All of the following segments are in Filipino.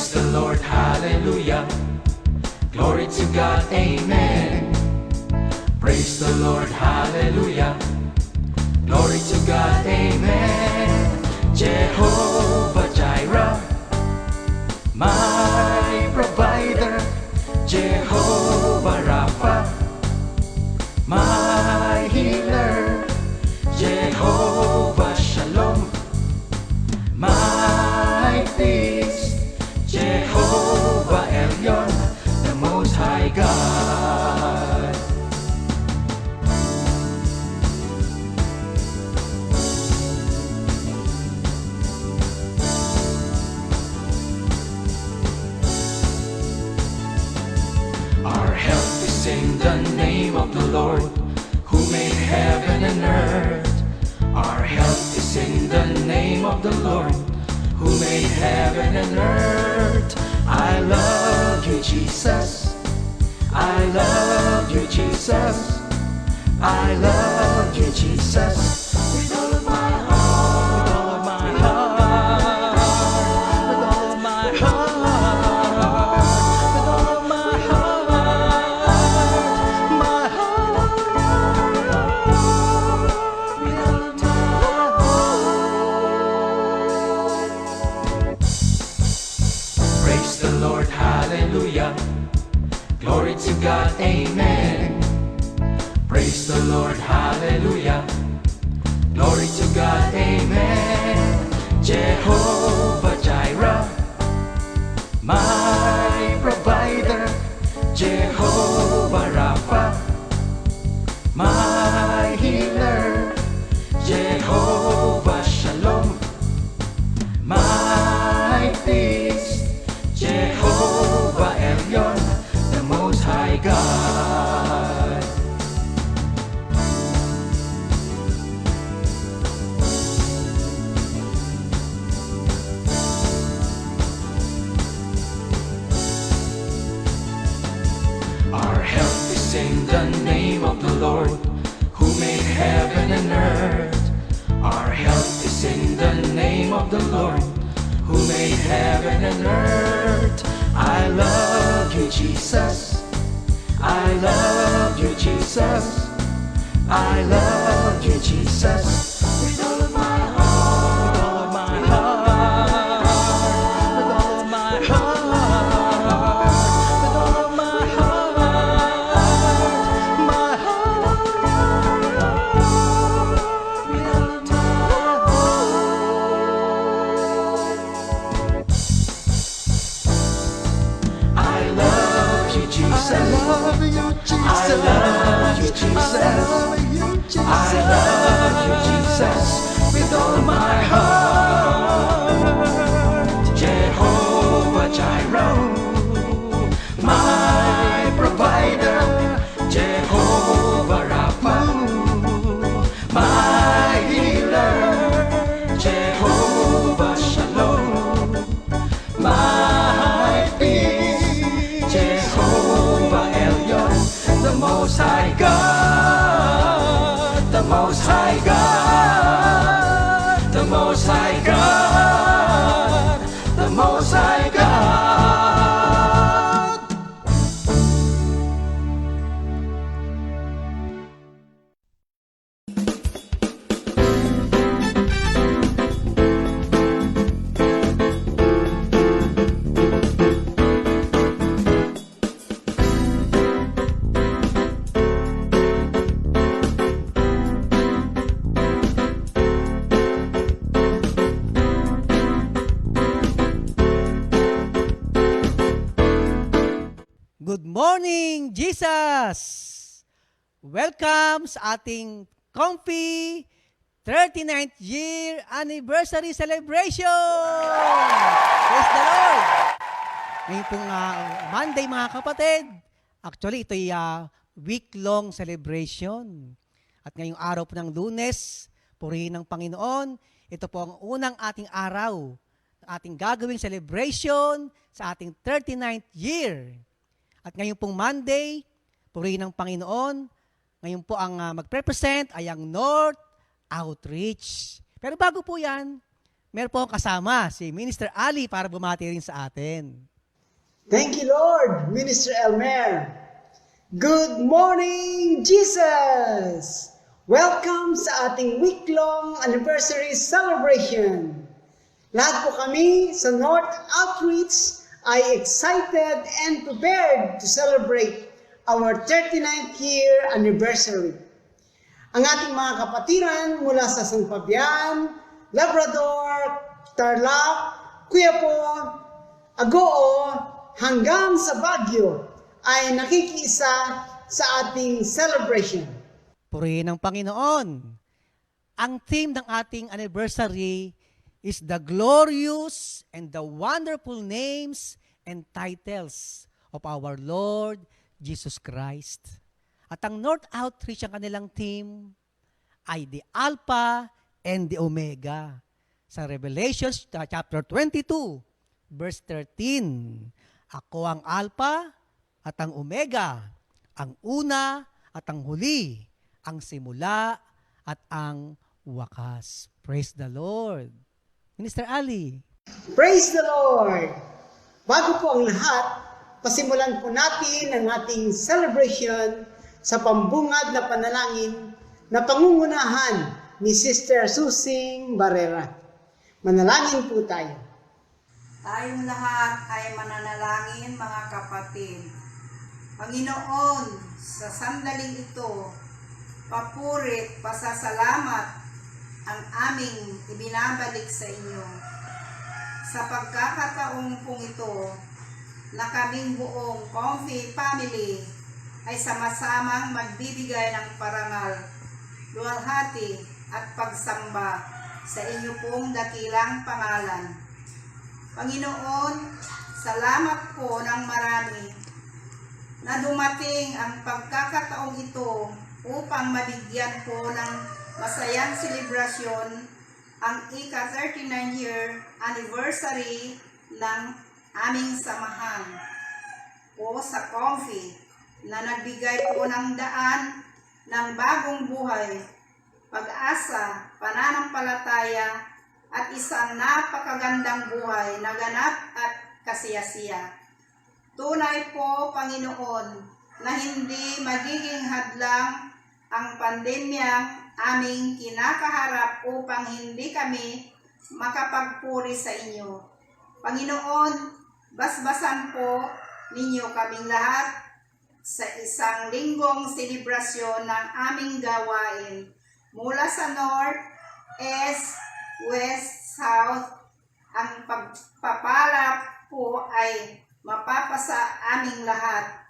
Praise the Lord, hallelujah. Glory to God, amen. Praise the Lord, hallelujah. Glory to God, amen. Jehovah Jireh, my provider. Jehovah Rapha, my healer. Jehovah Shalom, my peace. Jehovah Elyon, the Most High God. Our help is in the name of the Lord, who made heaven and earth. Our help is in the name of the Lord, who made heaven and earth. I love you, Jesus. I love you, Jesus. I love you, Jesus. With all of my heart, with all of my heart, with all of my heart, with all of my heart, my heart, with all of my heart. Praise the Lord, hallelujah. Glory to God, amen. Praise the Lord, hallelujah. Glory to God, amen. Jehovah Jireh, my provider. Jehovah Rapha, my healer. Jehovah Shalom, my peace. Jehovah Elyon, the Most High God. Our help is in the name of the Lord, who made heaven and earth. Our help is in the name of the Lord, who made heaven and earth. I love you, Jesus. I love you, Jesus. I love you, Jesus. With all of my heart, with all of my heart, with all of my heart, with all of my heart, my heart, with all of my heart. I love you, Jesus. I love you, Jesus. I love you, Jesus. I love you, Jesus. With all my heart. Jehovah Jireh, my provider. Jehovah Rapha, my healer. Jehovah Shalom, my peace. Jehovah Elyon, the Most High God, the Most High God, the Most High God, the Most High God. Good morning, Jesus! Welcome sa ating Comfy 39th Year Anniversary Celebration! Praise the Lord! Ngayon pong Monday, mga kapatid. Actually, ito'y week-long celebration. At ngayong araw po ng Lunes, purihin ng Panginoon, ito po ang unang ating araw, ating gagawing celebration sa ating 39th year. At ngayon pong Monday, purihin ng Panginoon, ngayon po ang magpresent ay ang North Outreach. Pero bago po yan, meron po kasama si Minister Ali para bumati rin sa atin. Thank you, Lord, Minister Elmer. Good morning, Jesus! Welcome sa ating week-long anniversary celebration. Lahat po kami sa North Outreach ay excited and prepared to celebrate our 39th year anniversary. Ang ating mga kapatiran mula sa San Fabian, Labrador, Tarlac, Quiapo, Agoo, hanggang sa Baguio ay nakikiisa sa ating celebration. Purihin ng Panginoon. Ang theme ng ating anniversary is the glorious and the wonderful names and titles of our Lord Jesus Christ. At ang North Outreach, ang kanilang theme ay the Alpha and the Omega. Sa Revelation chapter 22, verse 13, ako ang Alpha at ang Omega, ang una at ang huli, ang simula at ang wakas. Praise the Lord. Minister Ali. Praise the Lord! Bago po ang lahat, pasimulan po natin ang ating celebration sa pambungad na panalangin na pangungunahan ni Sister Susing Barrera. Manalangin po tayo. Tayong lahat ay mananalangin, mga kapatid. Panginoon, sa sandaling ito, papuri, pasasalamat ang aming ibinabalik sa inyo. Sa pagkakataong pong ito, na kaming buong Comfy family ay sama-samang magbibigay ng parangal, luwalhati at pagsamba sa inyo pong dakilang pangalan. Panginoon, salamat po ng marami na dumating ang pagkakataong ito upang mabigyan po ng masayang selebrasyon ang ika-39 year anniversary ng aming samahan po sa Comfy na nagbigay po ng daan ng bagong buhay, pag-asa, pananampalataya at isang napakagandang buhay na ganap at kasiyasiya. Tunay po, Panginoon, na hindi magiging hadlang ang pandemyang aming kinakaharap upang hindi kami makapagpuri sa inyo. Panginoon, basbasan po ninyo kaming lahat sa isang linggong selebrasyon ng aming gawain mula sa North, East, West, South. Ang pagpapala po ay mapapasa aming lahat.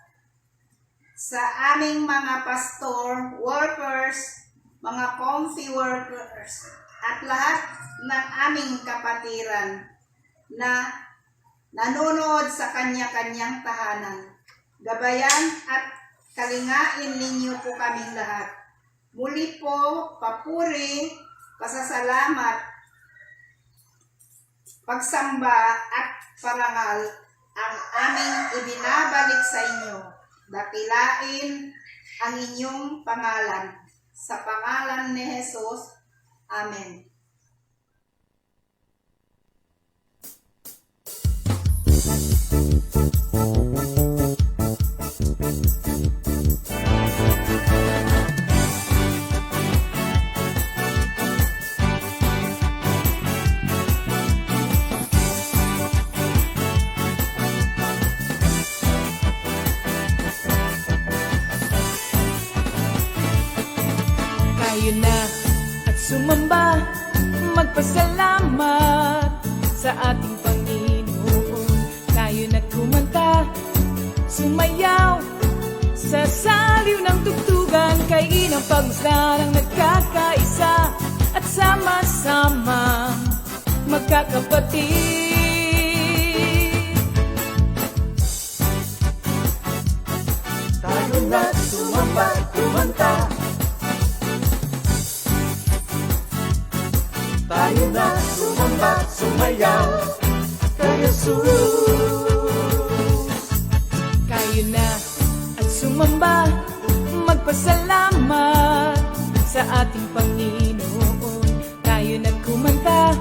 Sa aming mga pastor, workers, mga Comfy workers, at lahat ng aming kapatiran na nanonood sa kanya-kanyang tahanan. Gabayan at kalingain ninyo po kaming lahat. Muli po, papuri, pasasalamat, pagsamba at parangal ang aming ibinabalik sa inyo. Dakilain ang inyong pangalan. Sa pangalan ni Jesus. Amen. Tayo na at sumamba, magpasalamat sa ating Panginoon. Tayo na kumanta, sumayaw sa saliw ng tugtugan, kay inang pagmasdan ang nagkakaisa at sama-sama magkakapatid. Tayo na sumamba, kumanta, tayo na sumamba, sumayaw kay Jesus. Kayo na at sumamba, magpasalamat sa ating Panginoon. Tayo na kumanta,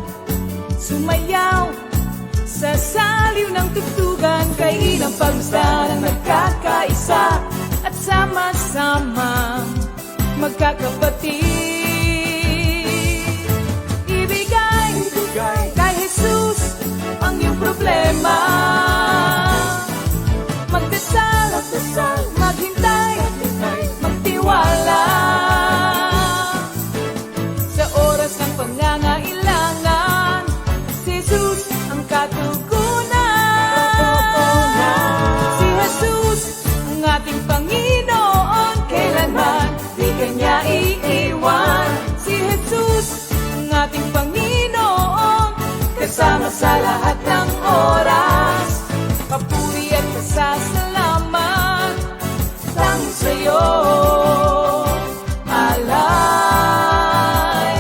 Sa saliw ng tugtugan, kayo ng pagmasdan ang nagkakaisa at sama-sama magkakapatid. Ibigay kay Jesus ang iyong problema. Magdasal, maghintay, magtiwala. Sa oras ng pangangailangan, si Jesus ang katugunan. Si Jesus ang ating Panginoon, kailanman di kanya iiwan. Si Jesus ang ating Panginoon, kasama sa lahat ng oras. Papuri at pasasalamat tanging sa'yo. Alay,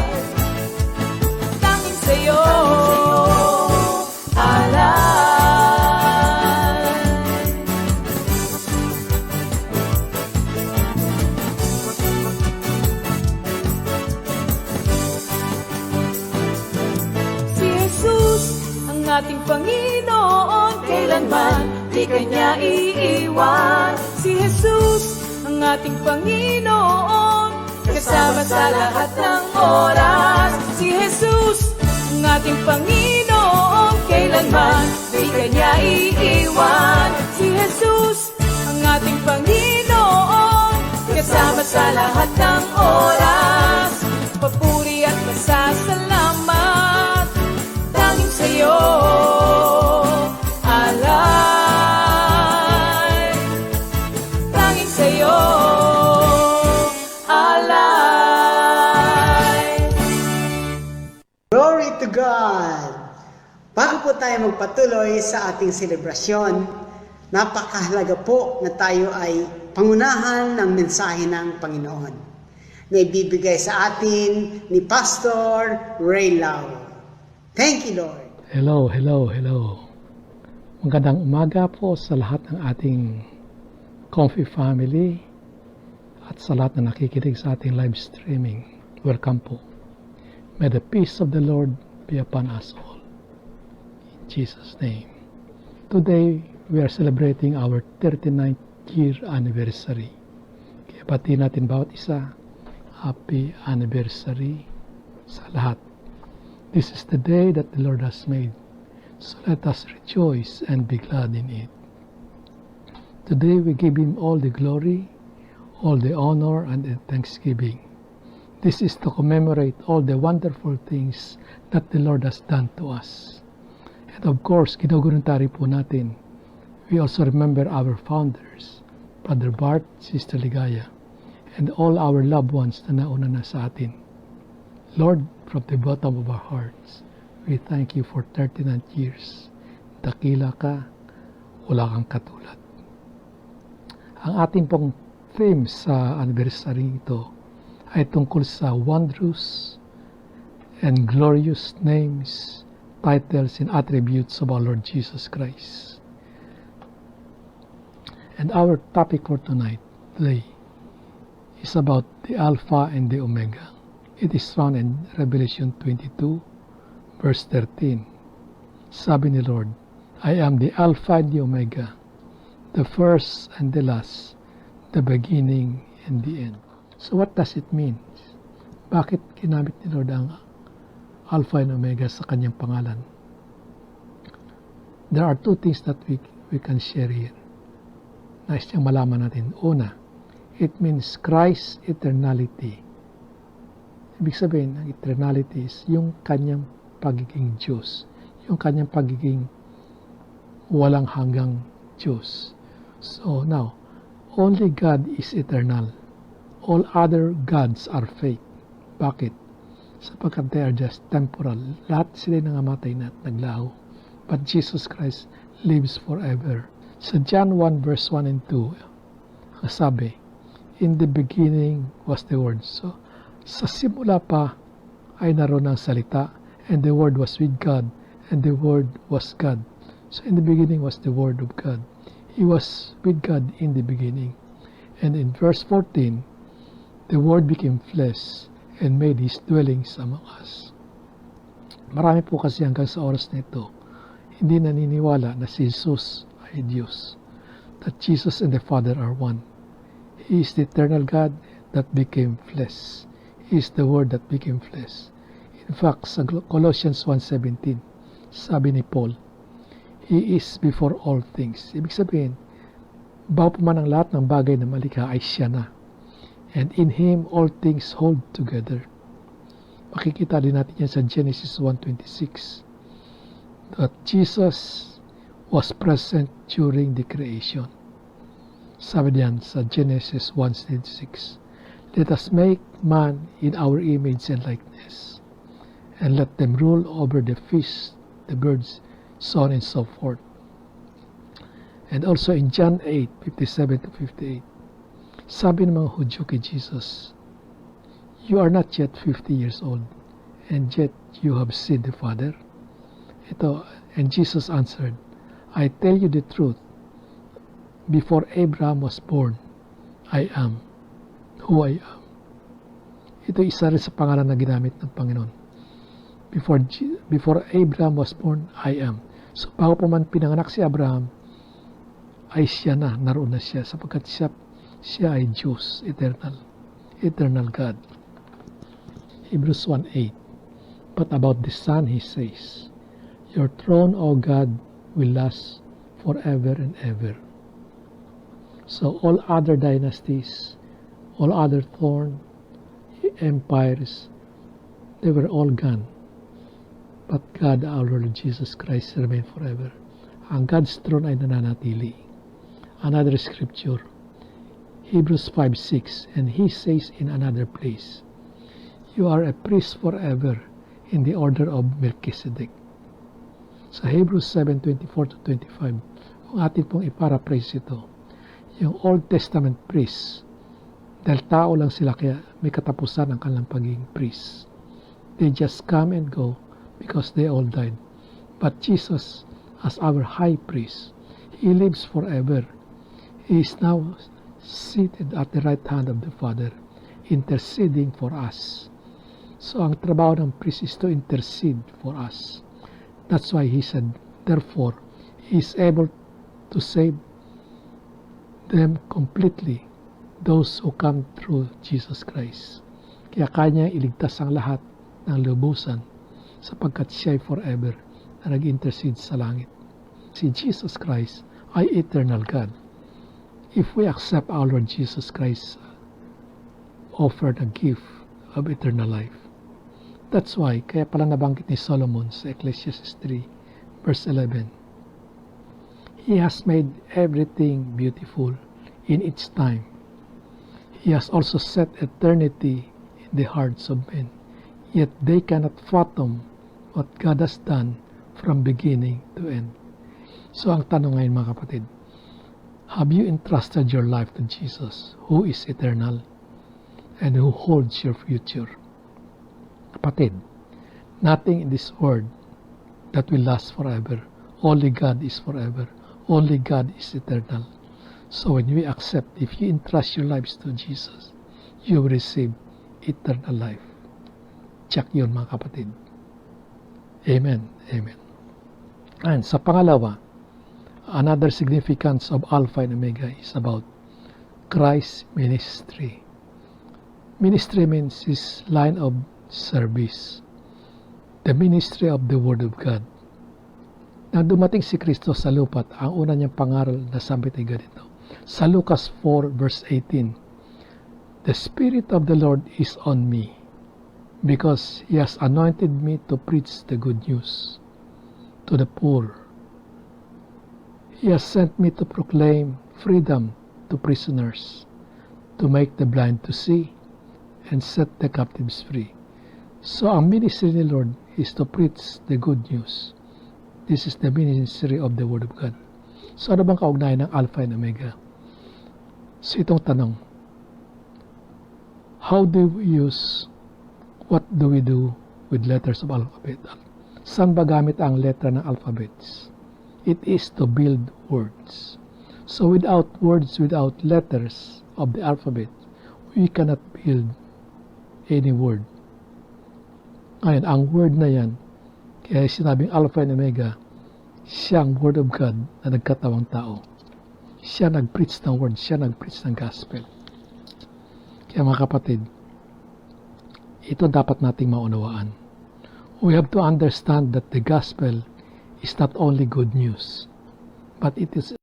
tanging sa'yo. Alay. Si Jesus ang ating Panginoon, kailanman di kanya iiwan. Si Jesus ang ating Panginoon, kasama sa lahat ng oras. Si Jesus ang ating Panginoon, kailanman di kanya iiwan. Si Jesus ang ating Panginoon, kasama sa lahat ng oras. Papuri at pasasalamat tanging sa'yo. Alay, tanging sa'yo. Alay. Glory to God! Bago po tayo magpatuloy sa ating selebrasyon, napakahalaga po na tayo ay pangunahan ng mensahe ng Panginoon na ibibigay sa atin ni Pastor Ray Lau. Thank you, Lord. Hello. Magandang umaga po sa lahat ng ating Comfy family at sa lahat na nakikinig sa ating live streaming. Welcome po. May the peace of the Lord be upon us all. In Jesus' name. Today, we are celebrating our 39th year anniversary. Kaya pati natin bawat isa, happy anniversary sa lahat. This is the day that the Lord has made, so let us rejoice and be glad in it. Today we give Him all the glory, all the honor, and the thanksgiving. This is to commemorate all the wonderful things that the Lord has done to us. And of course, ginuguruntari po natin. We also remember our founders, Brother Bart, Sister Ligaya, and all our loved ones na nauna na sa atin. Lord, from the bottom of our hearts, we thank you for 39 years. Dakila ka, wala kang katulad. Ang ating pong theme sa anniversary ito ay tungkol sa wondrous and glorious names, titles, and attributes of our Lord Jesus Christ. And our topic for today is about the Alpha and the Omega. It is found in Revelation 22, verse 13. Sabi ni Lord, I am the Alpha and the Omega, the first and the last, the beginning and the end. So what does it mean? Bakit ginamit ni Lord ang Alpha and Omega sa kanyang pangalan? There are two things that we can share here. Nais niyang malaman natin. Una, it means Christ's eternality. Ibig sabihin, ang eternality is yung kanyang pagiging Diyos. Yung kanyang pagiging walang hanggang Diyos. So now, only God is eternal. All other gods are fake. Bakit? Sapagkat they are just temporal. Lahat sila nangamatay na at naglaho. But Jesus Christ lives forever. Sa John 1 verse 1 and 2, ang sabi, in the beginning was the Word. So, sa simula pa ay naroon ang salita, and the Word was with God, and the Word was God. So in the beginning was the Word of God. He was with God in the beginning. And in verse 14, the Word became flesh and made His dwellings among us. Marami po kasi hanggang sa oras na ito, hindi naniniwala na si Jesus ay Diyos. That Jesus and the Father are one. He is the eternal God that became flesh. He is the Word that became flesh. In fact, sa Colossians 1:17, sabi ni Paul, He is before all things. Ibig sabihin, bago pa man ang lahat ng bagay na malikha ay siya na. And in Him, all things hold together. Makikita din natin yan sa Genesis 1:26 that Jesus was present during the creation. Sabi diyan sa Genesis 1:26, let us make man in our image and likeness, and let them rule over the fish, the birds, so on and so forth. And also in John 8:57-58, sabi ng mga Hudyo kay Jesus, you are not yet 50 years old, and yet you have seen the Father. Ito, and Jesus answered, I tell you the truth, before Abraham was born, I am who I am. Ito isa rin sa pangalan na ginamit ng Panginoon. Before Abraham was born, I am. So bago pa man pinanganak si Abraham, ay siya na, naroon na siya, sapagkat siya ay Diyos, eternal God. Hebrews 1:8. But about the Son, He says, your throne, O God, will last forever and ever. So all other dynasties, all other empires, they were all gone. But God, our Lord Jesus Christ, remained forever. Ang God's throne ay nananatili. Another scripture, Hebrews 5:6, and He says in another place, you are a priest forever in the order of Melchizedek. Sa Hebrews 7:24-25, kung atin pong iparaphrase ito, yung Old Testament priest, dahil tao lang sila kaya may katapusan ang kanilang pagiging priest. They just come and go because they all died. But Jesus, as our high priest, He lives forever. He is now seated at the right hand of the Father, interceding for us. So ang trabaho ng priest is to intercede for us. That's why He said, therefore, He is able to save them completely, those who come through Jesus Christ. Kaya kanya iligtas ang lahat ng lubusan sapagkat siya ay forever na nag-intercede sa langit. Si Jesus Christ ay eternal God. If we accept our Lord Jesus Christ offered a gift of eternal life. That's why, kaya pala nabanggit ni Solomon sa Ecclesiastes 3, verse 11, He has made everything beautiful in its time. He has also set eternity in the hearts of men, yet they cannot fathom what God has done from beginning to end. So ang tanong ngayon mga kapatid, have you entrusted your life to Jesus, who is eternal and who holds your future? Kapatid, nothing in this world that will last forever. Only God is forever. Only God is eternal. So when we accept, if you entrust your lives to Jesus, you will receive eternal life. Check yun mga kapatid. Amen. Amen. And sa pangalawa, another significance of Alpha and Omega is about Christ's ministry. Ministry means His line of service. The ministry of the Word of God. Nang dumating si Kristo sa lupat, ang una niyang pangaral na sabi ay ganito. Sa Lucas 4 verse 18, the Spirit of the Lord is on me, because He has anointed me to preach the good news to the poor. He has sent me to proclaim freedom to prisoners, to make the blind to see, and set the captives free. So ang ministry ni Lord is to preach the good news. This is the ministry of the Word of God. So ano bang kaugnayan ng Alpha and Omega? So itong tanong, what do we do with letters of alphabet? Saan ba gamit ang letra ng alphabets? It is to build words. So without words, without letters of the alphabet, we cannot build any word. Ngayon, ang word na yan, kaya sinabing Alpha and Omega, Siya ang Word of God na nagkatawang tao. Siya nag-preach ng Word, siya nag-preach ng Gospel. Kaya mga kapatid, ito dapat nating maunawaan. We have to understand that the Gospel is not only good news, but it is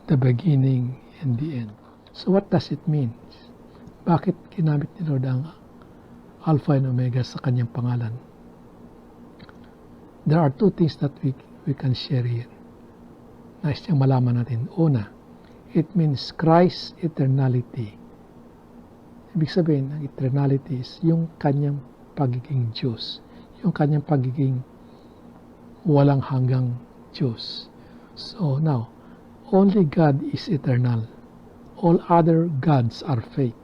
the beginning and the end. So what does it mean? Bakit ginamit ni Lord ang Alpha and Omega sa kanyang pangalan? There are two things that we can share here. Nais niyang malaman natin. Una, it means Christ's eternality. Ibig sabihin, ang eternality is yung kanyang pagiging Diyos. Yung kanyang pagiging walang hanggang Diyos. So now, only God is eternal. All other gods are fake.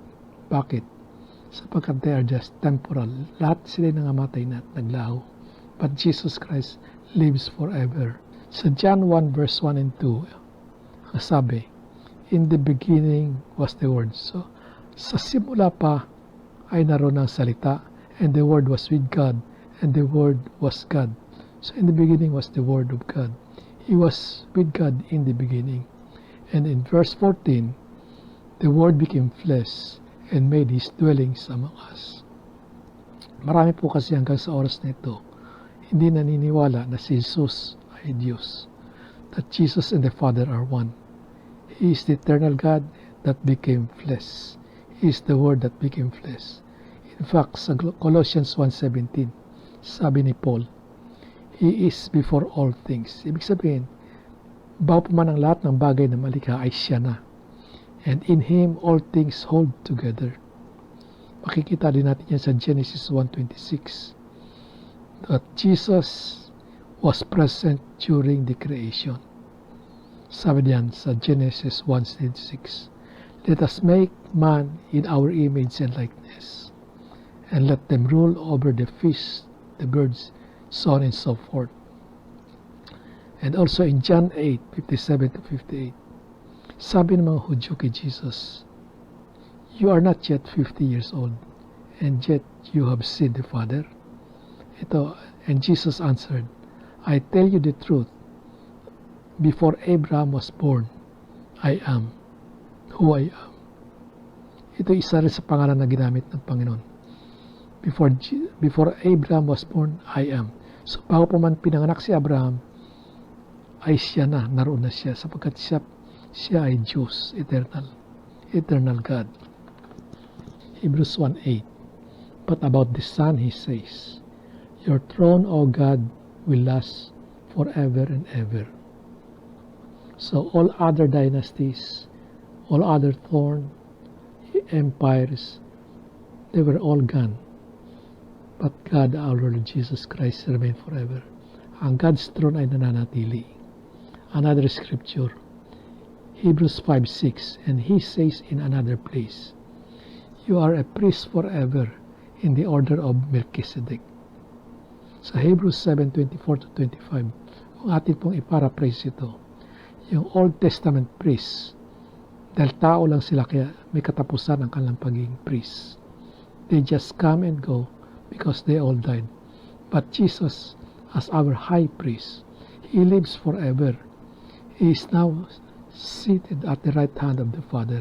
Bakit? Sapagkat they are just temporal. Lahat sila nangamatay na at naglaho. But Jesus Christ lives forever. Sa John 1 verse 1 and 2, ang sabi, in the beginning was the Word. So, sa simula pa ay naroon ang salita, and the Word was with God, and the Word was God. So, in the beginning was the Word of God. He was with God in the beginning. And in verse 14, the Word became flesh and made His dwellings among us. Marami po kasi hanggang sa oras na ito, hindi naniniwala na si Jesus ay Diyos. That Jesus and the Father are one. He is the eternal God that became flesh. He is the Word that became flesh. In fact, sa Colossians 1:17, sabi ni Paul, He is before all things. Ibig sabihin, bago pa man ang lahat ng bagay na malikha ay siya na. And in Him, all things hold together. Makikita din natin yan sa Genesis 1:26. That Jesus was present during the creation. Sabi diyan sa Genesis 1:26, let us make man in our image and likeness, and let them rule over the fish, the birds, so on and so forth. And also in John 8:57-58, sabi ng mga Hudyo kay Jesus, you are not yet 50 years old, and yet you have seen the Father. Ito, and Jesus answered, I tell you the truth, before Abraham was born, I am who I am. Ito isa rin sa pangalan na ginamit ng Panginoon. Before Abraham was born, I am. So bago pa man pinanganak si Abraham, ay siya na, naroon na siya, sapagkat siya ay Diyos, eternal God. Hebrews 1:8. But about the Son, He says, your throne, O God, will last forever and ever. So all other dynasties, all other empires, they were all gone. But God, our Lord Jesus Christ, remained forever. Ang God's throne ay nananatili. Another scripture, Hebrews 5:6, and He says in another place, you are a priest forever in the order of Melchizedek. Sa Hebrews 7:24-25, kung atin pong iparaphrase ito, yung Old Testament priest, dahil tao lang sila kaya may katapusan ang kanilang pagiging priest. They just come and go because they all died. But Jesus, as our high priest, He lives forever. He is now seated at the right hand of the Father,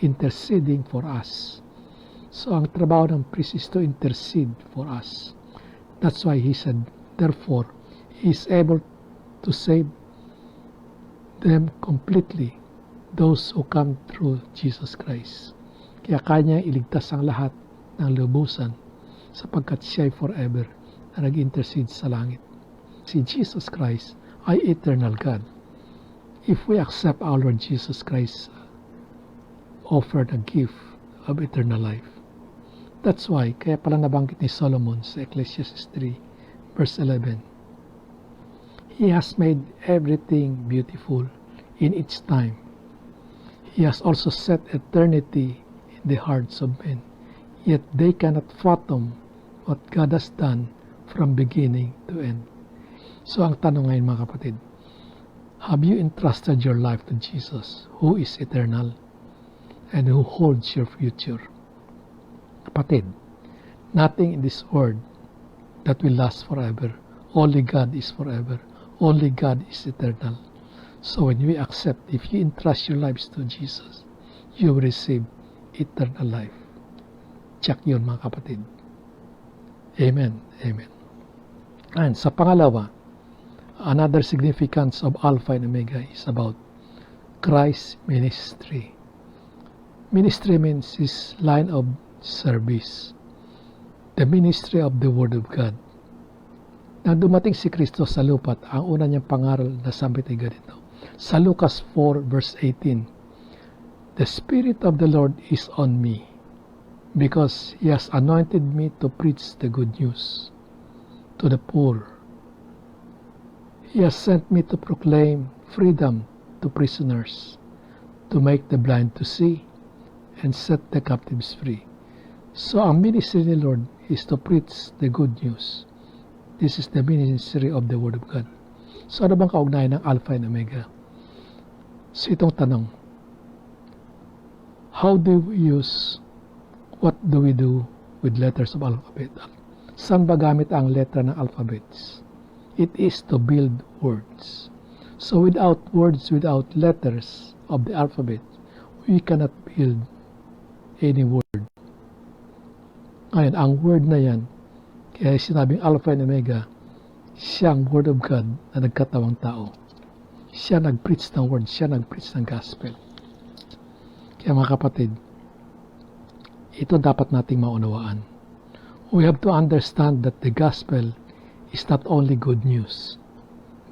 interceding for us. So ang trabaho ng priest is to intercede for us. That's why He said, therefore, He is able to save them completely, those who come through Jesus Christ. Kaya kanya iligtas ang lahat ng lubusan sapagkat siya ay forever na nag-intercede sa langit. Si Jesus Christ ay eternal God. If we accept our Lord Jesus Christ offered a gift of eternal life. That's why, kaya pala nabanggit ni Solomon sa Ecclesiastes 3, verse 11, He has made everything beautiful in its time. He has also set eternity in the hearts of men, yet they cannot fathom what God has done from beginning to end. So ang tanong ngayon mga kapatid, have you entrusted your life to Jesus, who is eternal and who holds your future? Kapatid, nothing in this world that will last forever Only God is forever. Only God is eternal. So when we accept, if you entrust your lives to Jesus, you will receive eternal life. Check yun mga kapatid. Amen. Amen. And sa pangalawa, another significance of Alpha and Omega is about Christ's ministry. Ministry means His line of service. The ministry of the Word of God. Nang dumating si Kristo sa lupa, ang una niyang pangaral na sabi ay ganito. Sa Lucas 4 verse 18, "The Spirit of the Lord is on me, because He has anointed me to preach the good news to the poor. He has sent me to proclaim freedom to prisoners, to make the blind to see, and set the captives free." So ang ministry ni Lord is to preach the good news. This is the ministry of the Word of God. So ano bang kaugnayan ng Alpha and Omega? So itong tanong, what do we do with letters of alphabet? Saan ba gamit ang letra ng alphabets? It is to build words. So without words, without letters of the alphabet, we cannot build any word. Ngayon, ang word na yan, kaya sinabing Alpha and Omega, siyang Word of God na nagkatawang tao. Siya nag-preach ng word, siya nag-preach ng gospel. Kaya mga kapatid, ito dapat nating maunawaan. We have to understand that the gospel is not only good news,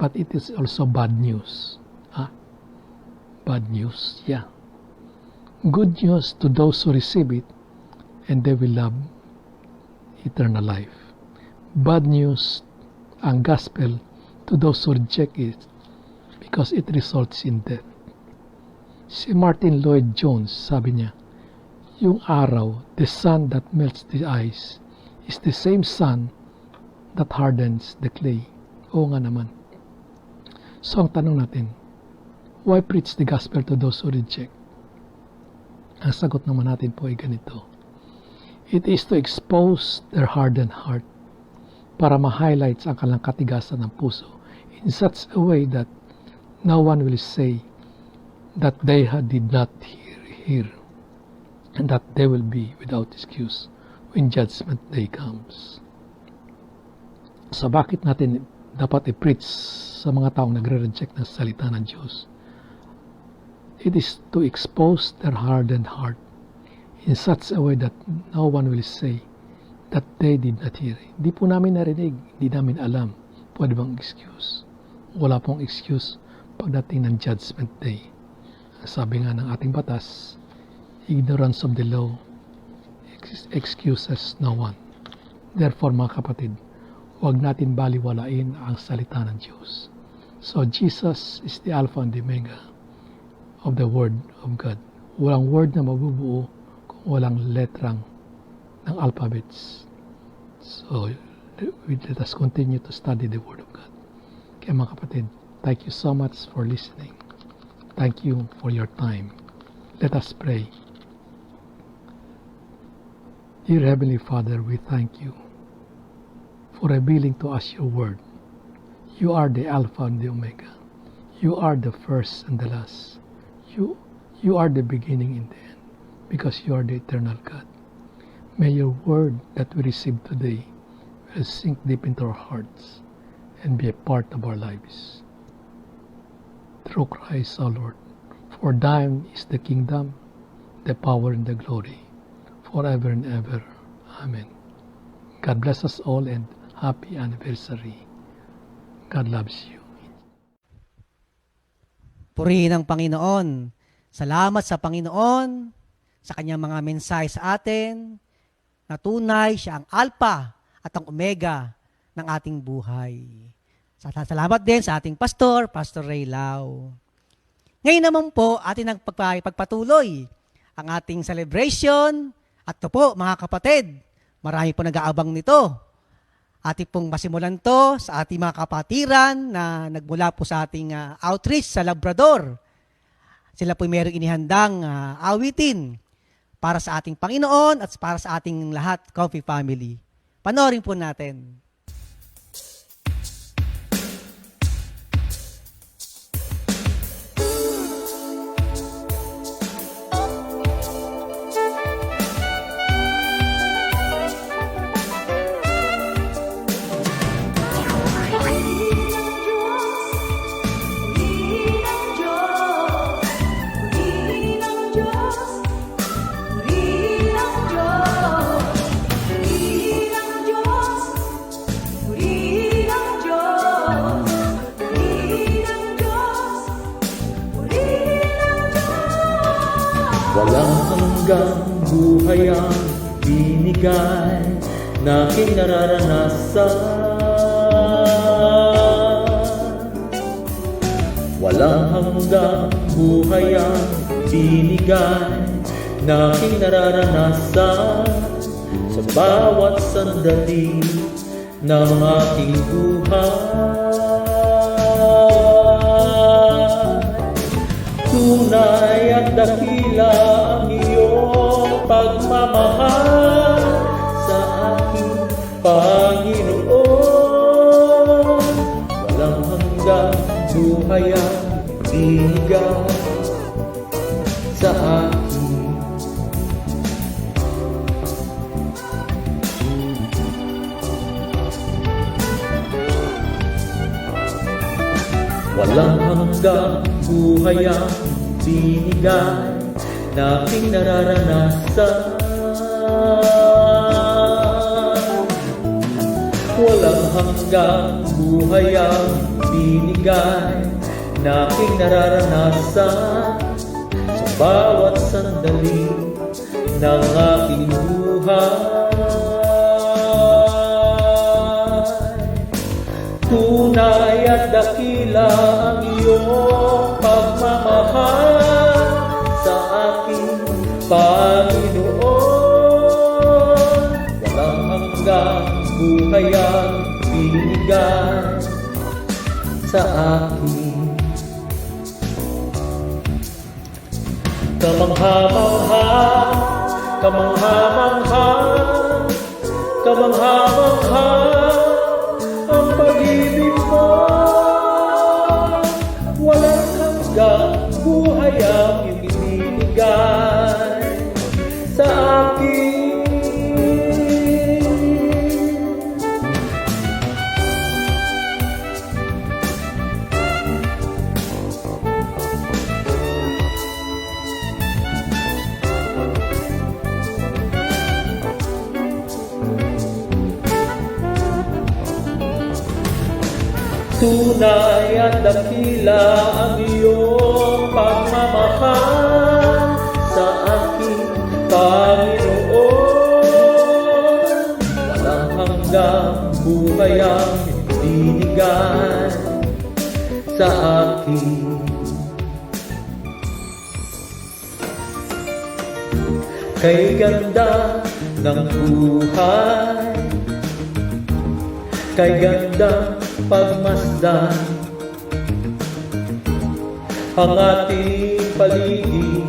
but it is also bad news. Bad news, yeah. Good news to those who receive it, and they will have eternal life. Bad news, ang gospel, to those who reject it, because it results in death. Si Martin Lloyd-Jones, sabi niya, yung araw, the sun that melts the ice, is the same sun that hardens the clay. Oo nga naman. So ang tanong natin, why preach the gospel to those who reject? Ang sagot naman natin po ay ganito. It is to expose their hardened heart para ma-highlights ang kanilang katigasan ng puso in such a way that no one will say that they did not hear and that they will be without excuse when judgment day comes. So bakit natin dapat i-preach sa mga taong nagre-reject ng salita ng Diyos? It is to expose their hardened heart in such a way that no one will say that they did not hear. Hindi po namin narinig, hindi namin alam. Pwede bang excuse? Wala pong excuse pagdating ng judgment day. Sabi nga ng ating batas, ignorance of the law excuses no one. Therefore mga kapatid, huwag natin baliwalain ang salita ng Diyos. So Jesus is the Alpha and the Omega of the Word of God. Walang word na mabubuo kung walang letrang ng alphabets. So let us continue to study the Word of God. Kaya mga kapatid, thank you so much for listening. Thank you for your time. Let us pray. Dear Heavenly Father, we thank you for revealing to us your word. You are the Alpha and the Omega. You are the first and the last. You are the beginning and the end, because you are the eternal God. May your word that we receive today will sink deep into our hearts and be a part of our lives. Through Christ our Lord, for thine is the kingdom, the power and the glory, forever and ever. Amen. God bless us all and happy anniversary. God loves you. Purihin ang Panginoon. Salamat sa Panginoon, sa kanyang mga mensahe sa atin, na tunay siya ang Alpha at ang Omega ng ating buhay. Salamat din sa ating pastor, Pastor Ray Lau. Ngayon naman po, atin ang pagpatuloy ang ating celebration. At ito po, mga kapatid, marami po nag-aabang nito. Ating pong masimulan to sa ating mga kapatiran na nagmula po sa ating outreach sa Labrador. Sila po mayroong inihandang awitin para sa ating Panginoon at para sa ating lahat, Coffee Family. Panoorin po natin. Walang hanggang buhay ang binigay na aking nararanasan. Walang hanggang buhay ang binigay na aking nararanasan sa bawat sandali ng aking buhay. Tunay at dakila ang iyong pagmamahal sa aking Panginoon. Walang hanggang buhay ang binigay sa akin. Walang hanggang buhay ang binigay na aking nararanasan. Walang hanggang buhay ang binigay na aking nararanasan sa bawat sandali ng aking buhay. Tunay at dakila ang iyong pagmamahal sa aking Panginoon. Walang hanggang buhay ang binigay sa akin. Kamangha-mangha, kamangha-mangha, kamangha-mangha ang pag-ibig mo. Walang hanggang buhay ang iyong ibinigay sa akin. Tunay at dakila ang iyong pagmamahal sa aking Panginoon. Walang hanggang buhay ang binigay sa akin. Kay ganda ng buhay, kay ganda pagmasdan, ang ating paligid,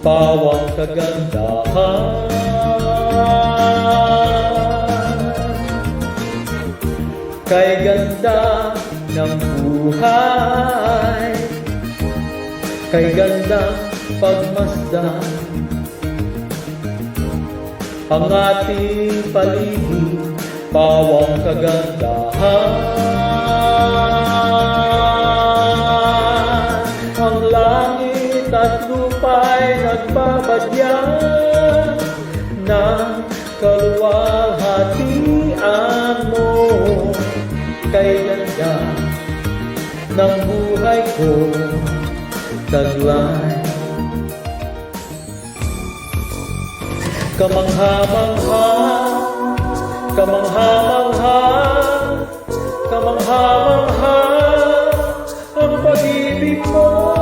pawang kagandahan. Kay ganda ng buhay, kay ganda pagmasdan, ang ating paligid, pawang kagandahan. Ang langit at lupa'y nagbabadyan ng kaluwalhatian mo. Kay ganda ng buhay ko, taglay. Kamangha-mangha, kamangha-mangha, kamangha-mangha ang pag-ibig mo.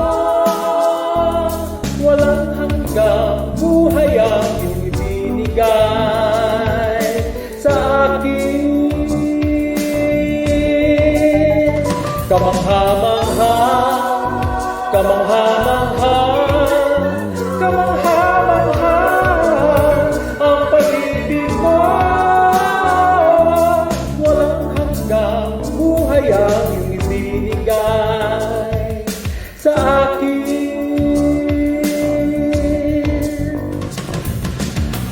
Walang hanggang buhay ang iyong ibinigay sa akin. Kamangha-mangha, kamangha-mangha, kamangha-mangha ang pag-ibig mo. Walang hanggang buhay ang iyong ibinigay sa akin.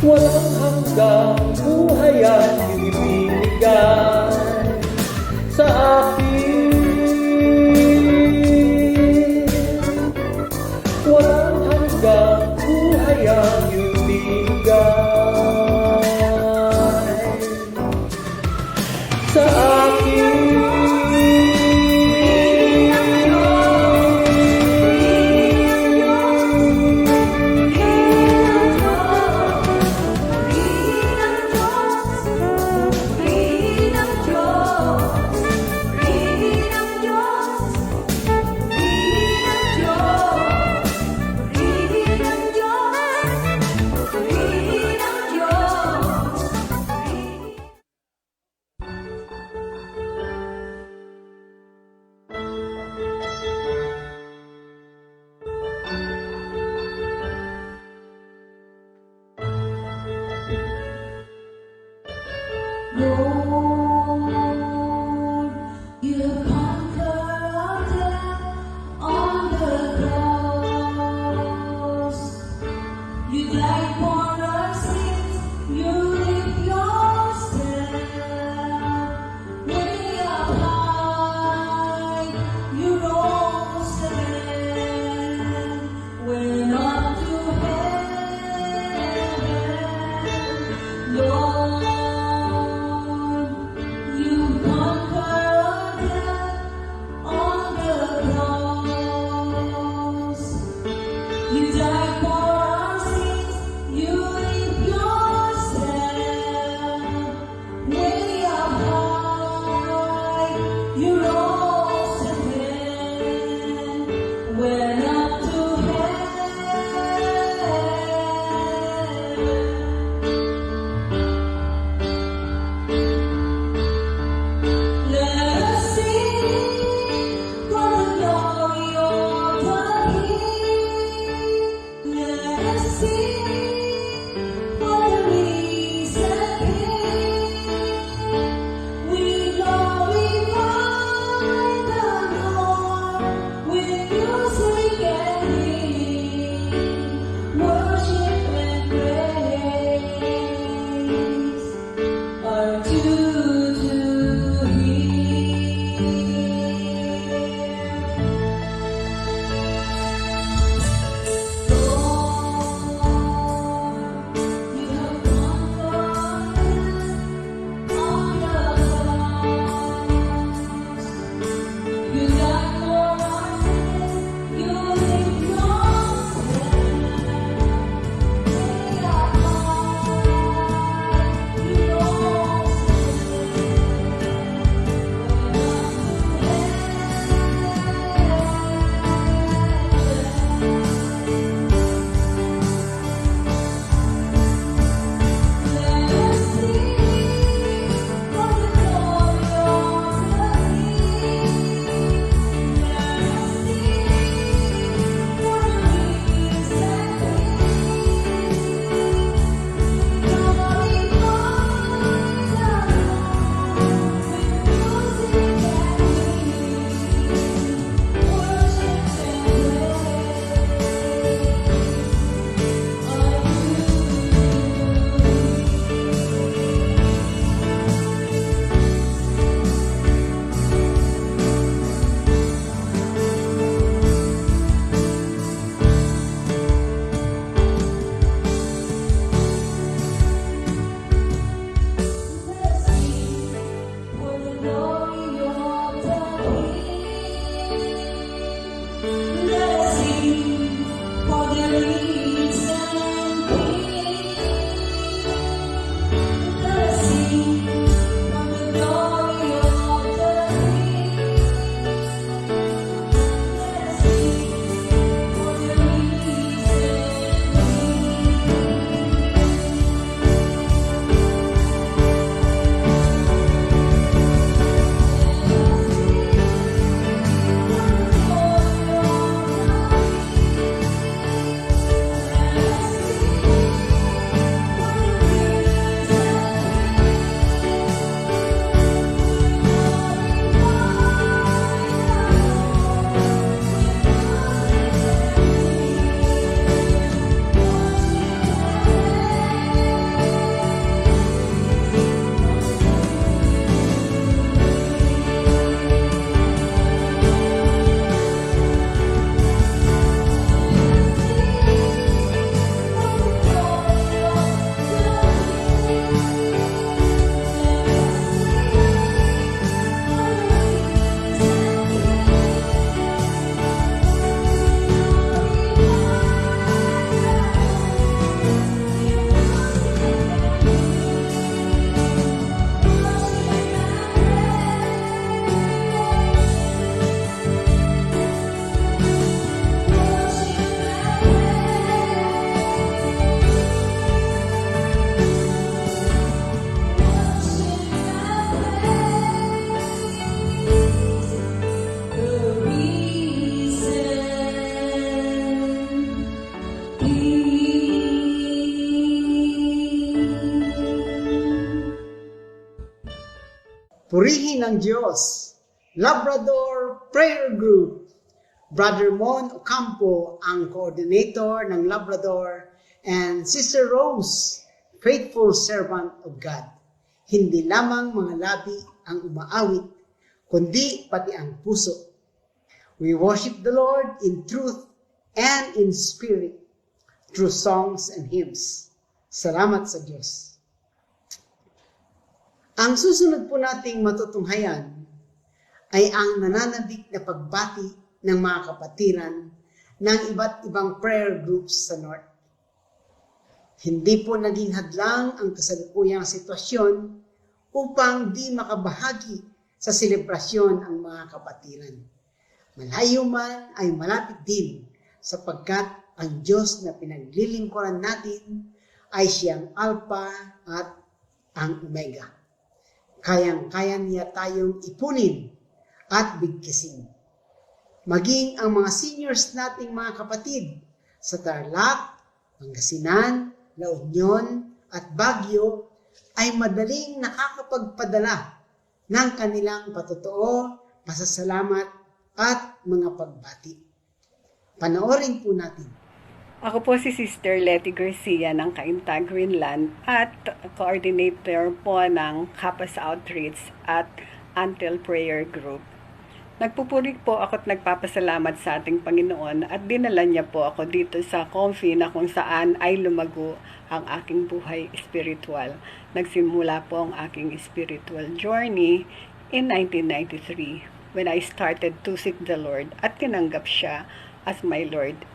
Walang hanggang buhay ang iyong ibinigay sa akin. Walang hanggang buhay ang iyong ibinigay sa akin. Lord, you have conquered death on the cross. You died for our sins, you live yourself. Way up high, you rose again. Went up to heaven, Lord. You conquered death on the cross. You died for our sins, you live yourself. Way up high, you rose again. Went up to heaven. Let us sing for the glory of the King. Let us sing for the risen King. We glorify the Lord with music and hymn, worship and praise are due to Him. Lord, you have conquered on the cross. You died for our sins, you live yourself. Way up high, you rose Let us sing for the glory of the King. Let us sing for the risen King. Glorify the Lord with music and hymn, worship and for the glory of the King. Let us sing for the risen King. Let us sing for the glory of the King. Let us sing for the risen King. Purihin ng Diyos, Labrador Prayer Group. Brother Mon Ocampo, ang coordinator ng Labrador, and Sister Rose, faithful servant of God. Hindi lamang mga labi ang umaawit, kundi pati ang puso. We worship the Lord in truth and in spirit through songs and hymns. Salamat sa Diyos. Ang susunod po nating matutunghayan ay ang nananabik na pagbati ng mga kapatiran ng iba't ibang prayer groups sa North. Hindi po naging hadlang ang kasalukuyang sitwasyon upang di makabahagi sa selebrasyon ang mga kapatiran. Malayo man ay malapit din sapagkat ang Diyos na pinaglilingkuran natin ay siyang Alpha at ang Omega. Kayang-kaya niya tayong ipunin at bigkisin. Maging ang mga seniors nating mga kapatid sa Tarlac, Pangasinan, La Union at Baguio ay madaling nakakapagpadala ng kanilang patotoo, pasasalamat at mga pagbati. Panoorin po natin. Ako po si Sister Letty Garcia ng Cainta, Greenland at coordinator po ng Kapas Outreach at Antel Prayer Group. Nagpupuri po ako at nagpapasalamat sa ating Panginoon at dinala niya po ako dito sa Comfy na kung saan ay lumago ang aking buhay spiritual. Nagsimula po ang aking spiritual journey in 1993 when I started to seek the Lord at tinanggap siya as my Lord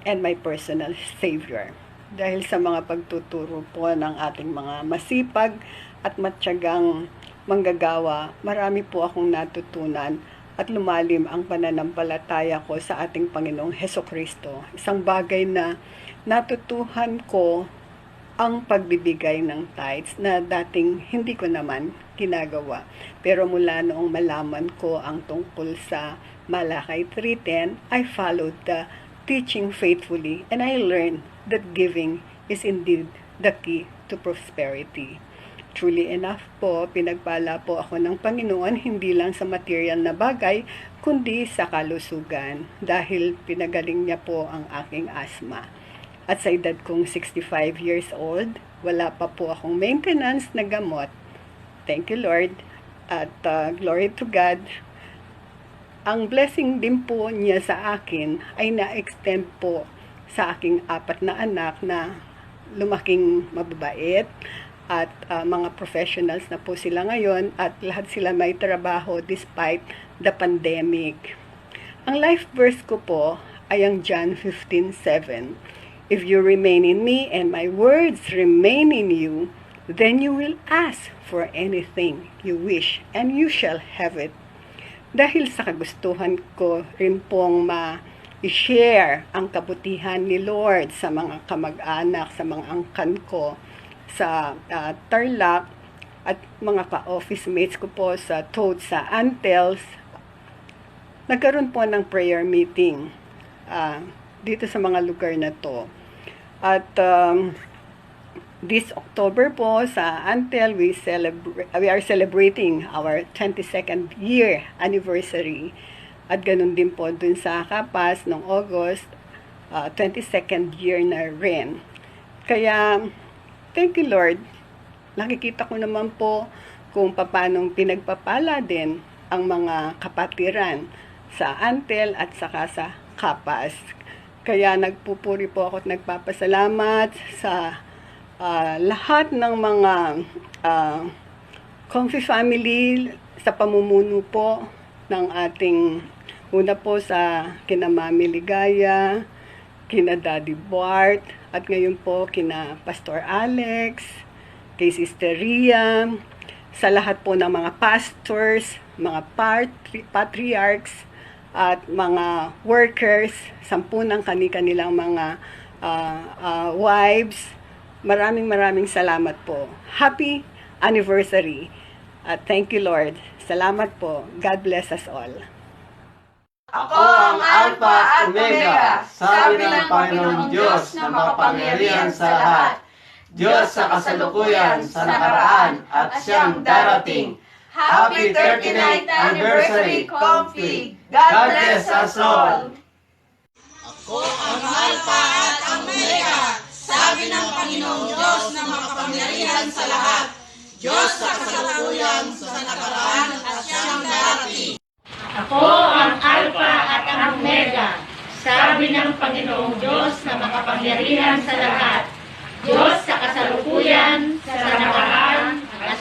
and my personal Savior. Dahil sa mga pagtuturo po ng ating mga masipag at matyagang manggagawa, marami po akong natutunan at lumalim ang pananampalataya ko sa ating Panginoong Hesukristo. Isang bagay na natutuhan ko ang pagbibigay ng tithes na dating hindi ko naman ginagawa. Pero mula noong malaman ko ang tungkol sa Malakay 3:10, I followed the teaching faithfully, and I learned that giving is indeed the key to prosperity. Truly enough po, pinagpala po ako ng Panginoon hindi lang sa material na bagay, kundi sa kalusugan dahil pinagaling niya po ang aking asthma. At sa edad kong 65 years old, wala pa po akong maintenance na gamot. Thank you Lord at glory to God. Ang blessing din po niya sa akin ay na-extend po sa aking 4 na anak na lumaking mababait at mga professionals na po sila ngayon at lahat sila may trabaho despite the pandemic. Ang life verse ko po ay ang John 15:7. If you remain in me and my words remain in you, then you will ask for anything you wish and you shall have it. Dahil sa kagustuhan ko rin pong ma-share ang kabutihan ni Lord sa mga kamag-anak, sa mga angkan ko sa Tarlac at mga ka-office mates ko po sa Toad sa Antels, nagkaroon po ng prayer meeting dito sa mga lugar na to. At this October po sa Antel, we are celebrating our 22nd year anniversary. At ganun din po dun sa Kapas noong August, 22nd year na rin. Kaya, thank you Lord. Nakikita ko naman po kung paanong pinagpapala din ang mga kapatiran sa Antel at saka sa Kapas. Kaya nagpupuri po ako at nagpapasalamat sa lahat ng mga Comfy family sa pamumuno po ng ating una po sa kina Mami Ligaya, kina Daddy Bart, at ngayon po kina Pastor Alex, kay Sister Ria, sa lahat po ng mga pastors, mga patriarchs, at mga workers, 10 ng kanilang mga wives. Maraming salamat po. Happy anniversary. At thank you Lord. Salamat po. God bless us all. Ako ang Alpha at Omega, sabi ng Panginoong Diyos na makapangyarihan sa lahat. Diyos sa kasalukuyan, sa nakaraan, at siyang darating. Happy 39th anniversary, Comfy! God bless us all! Ako ang Alpha at ang Omega, sabi ng Panginoong Diyos na makapangyarihan sa lahat. Diyos sa kasalukuyan, sa nakaraan, at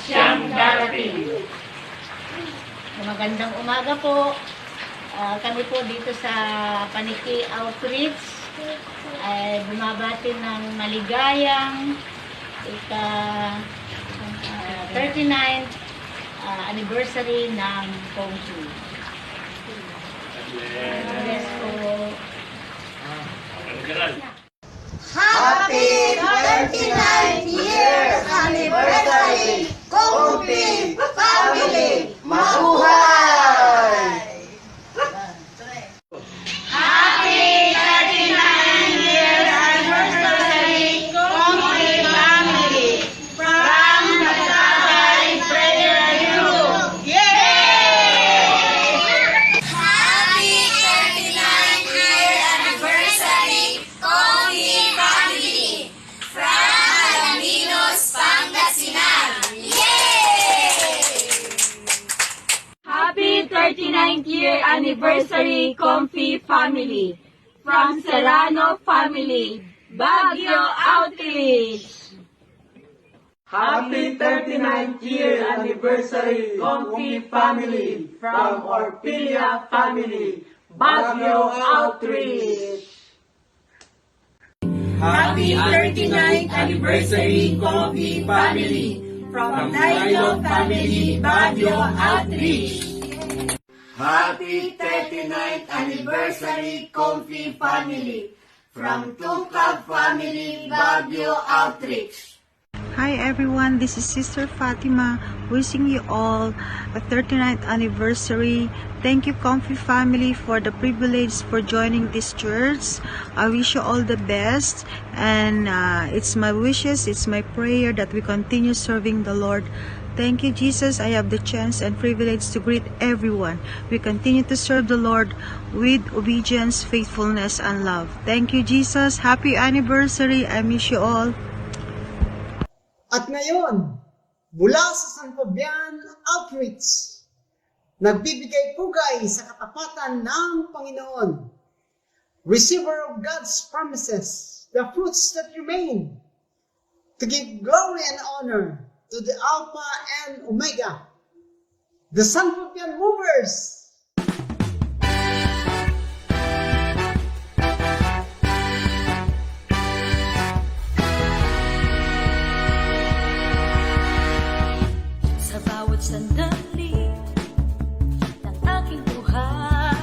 siyang darating. Magandang umaga po. Kami po dito sa Paniki Outreach ay bumabati ng maligayang 39th anniversary ng Comfy. Yes po. Happy 39th year anniversary, Comfy Family! Mabuhay! Happy 39th year anniversary, Comfy Family! From the Tatay Prayer Group! Yay! Happy 39th year anniversary, Comfy Family! From Alaminos, Pangasinan! Happy 39th year anniversary, Comfy Family. From Serrano Family, Baguio Outreach. Happy 39th year anniversary, Comfy Family! From Orpilla Family, Baguio Outreach! Happy 39th anniversary, Comfy Family. From Nailo Family, Baguio Outreach. Happy 39th anniversary, Comfy Family! From Tungkab Family, Baguio Outreach! Hi everyone, this is Sister Fatima wishing you all a 39th anniversary. Thank you Comfy Family for the privilege for joining this church. I wish you all the best and it's my wishes, it's my prayer that we continue serving the Lord. Thank you Jesus, I have the chance and privilege to greet everyone. We continue to serve the Lord with obedience, faithfulness, and love. Thank you Jesus, happy anniversary, I miss you all. At ngayon, mula sa San Fabian Outreach, nagbibigay pugay sa katapatan ng Panginoon, receiver of God's promises, the fruits that remain, to give glory and honor to the Alpha and Omega, the San Fabian Movers. Sa bawat sandali ng aking buhay,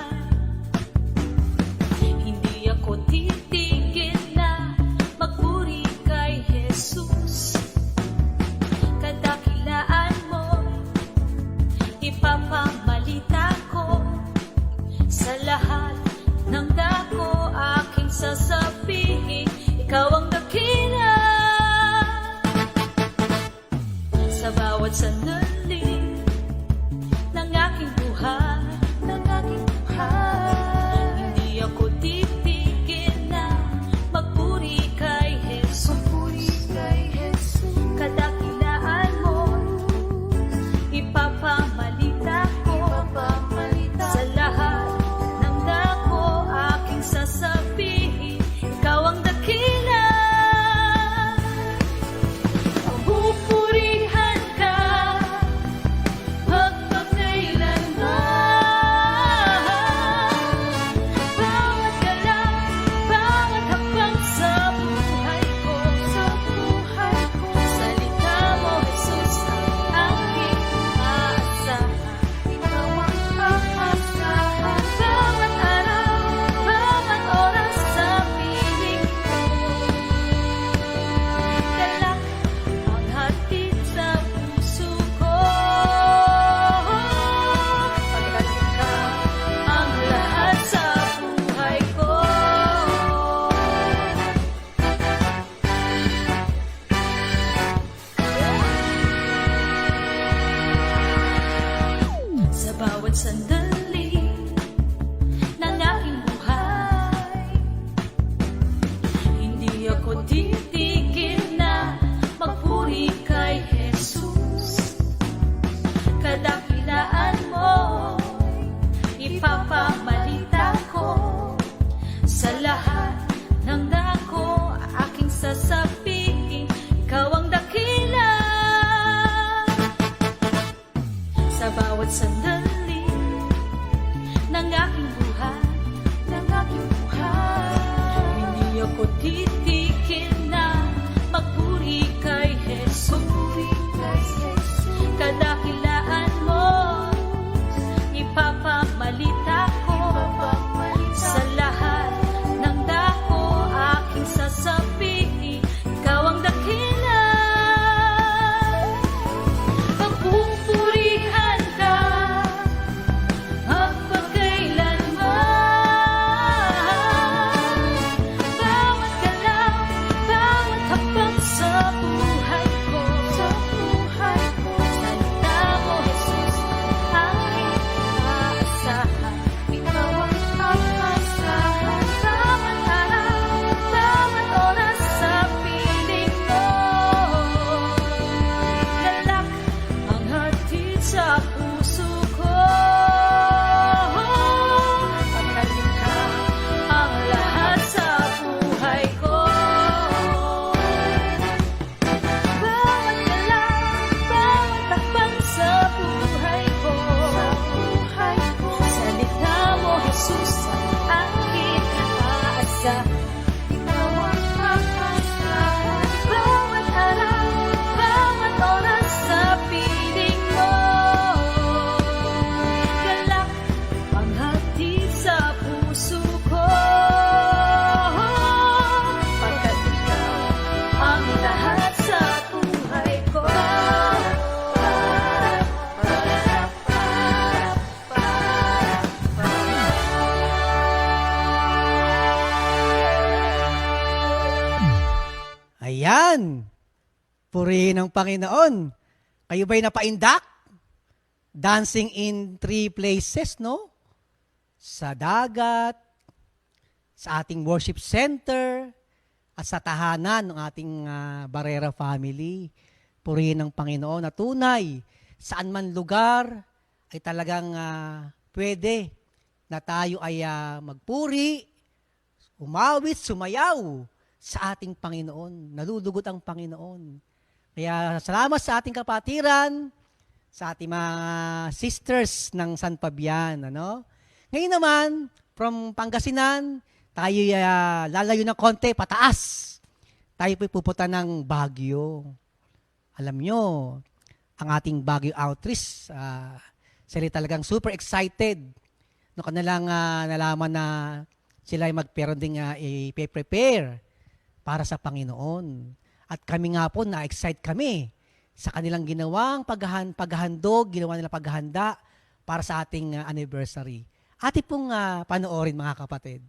hindi ako titigil na magpuri kay Jesus. Kadakilaan mo, ipapamalita ko sa lahat ng dako aking sasabihin, ikaw ang dakila. Sa bawat sandali ng aking buhay, hindi ako titigil na magpuri kay Jesus. Kadakilaan mo, ipapamalita ko sa lahat ng dako aking sasabihin, ikaw ang dakila. Pupurihan ka magpakailanman. Bawat ko titikin na magpuri kay Jesus. Kadakilaan mo, ipapamalita ko sa lahat ng dako aking sasabihin. Ikaw ang dakila, papupurihan ka magpakailanman. Bawat galaw, bawat hakbang sa buhay ko, salita mo, Jesus, aking aasahan. Ikaw ang aasahan. Bawat araw, bawat oras sa piling mo, galak ang hatid sa puso ko. Pagkalikha ang lahat sa buhay ko. Bawat galaw, bawat takbang sa buhay ko, salita mo, Jesus, ang aking aasahan. Ikaw ang aasahan. Bawat araw, bawat oras sa piling mo, galak ang hatid sa puso ko. Pagkat ikaw ang lahat sa buhay ko. Ayan. Purihin ang Panginoon. Kayo ba'y napaindak? Dancing in 3 places, no? Sa dagat, sa ating worship center, at sa tahanan ng ating Barrera family. Purihin ang Panginoon na tunay. Saan man lugar ay talagang pwede na tayo ay magpuri, umawit, sumayaw sa ating Panginoon. Nalulugot ang Panginoon. Kaya salamat sa ating kapatiran, sa ating mga sisters ng San Fabian. Ano? Ngayon naman, from Pangasinan, tayo lalayo ng konti, pataas. Tayo po pupunta ng Baguio. Alam nyo, ang ating Baguio outreach, sila talagang super excited. No, kanilang nalaman na sila ay magperon ding i-prepare para sa Panginoon. At kami nga po, na-excite kami sa kanilang ginawang paghahandog, ginawa nilang paghahanda para sa ating anniversary. Atin pong panoorin, mga kapatid.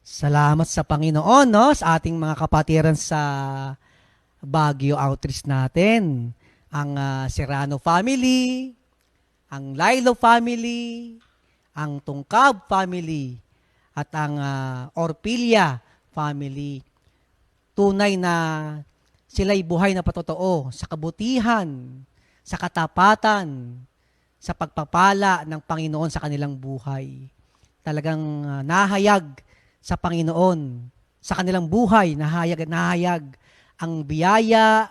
Salamat sa Panginoon, no? Sa ating mga kapatiran sa Baguio Outreach natin. Ang Serrano family, ang Lilo family, ang Tungkab family, at ang Orpilla family. Tunay na sila'y buhay na patotoo sa kabutihan, sa katapatan, sa pagpapala ng Panginoon sa kanilang buhay. Talagang nahayag sa Panginoon, sa kanilang buhay, nahayag ang biyaya,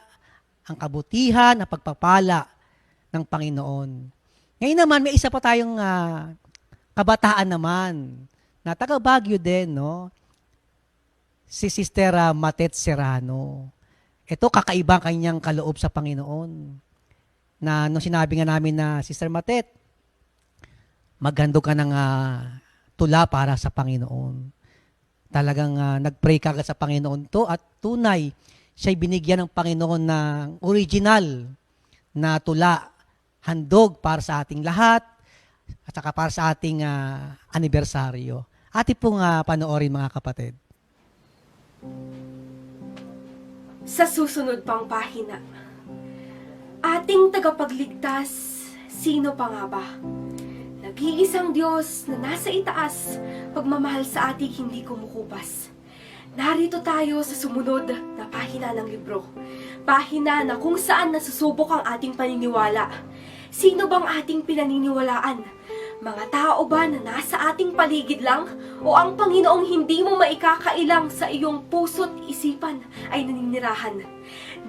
ang kabutihan, ang pagpapala ng Panginoon. Ngayon naman, may isa pa tayong kabataan naman, na taga Baguio din, no? Si Sister Matet Serrano. Ito, kakaiba kanyang kaloob sa Panginoon. Na nung sinabi nga namin na, Sister Matet, maghandog ka ng tula para sa Panginoon. Talagang nag-pray ka sa Panginoon to at tunay, siya'y binigyan ng Panginoon ng original na tula, handog para sa ating lahat at saka para sa ating anibersaryo. Atin pong panoorin mga kapatid. Sa susunod pang pahina, ating tagapagligtas, sino pa nga ba? Nag-iisang Diyos na nasa itaas, pagmamahal sa ating hindi kumukupas. Narito tayo sa sumunod na pahina ng libro. Pahina na kung saan nasusubok ang ating paniniwala. Sino bang ating pinaniniwalaan? Mga tao ba na nasa ating paligid lang? O ang Panginoong hindi mo maikakailang sa iyong puso't isipan ay naninirahan?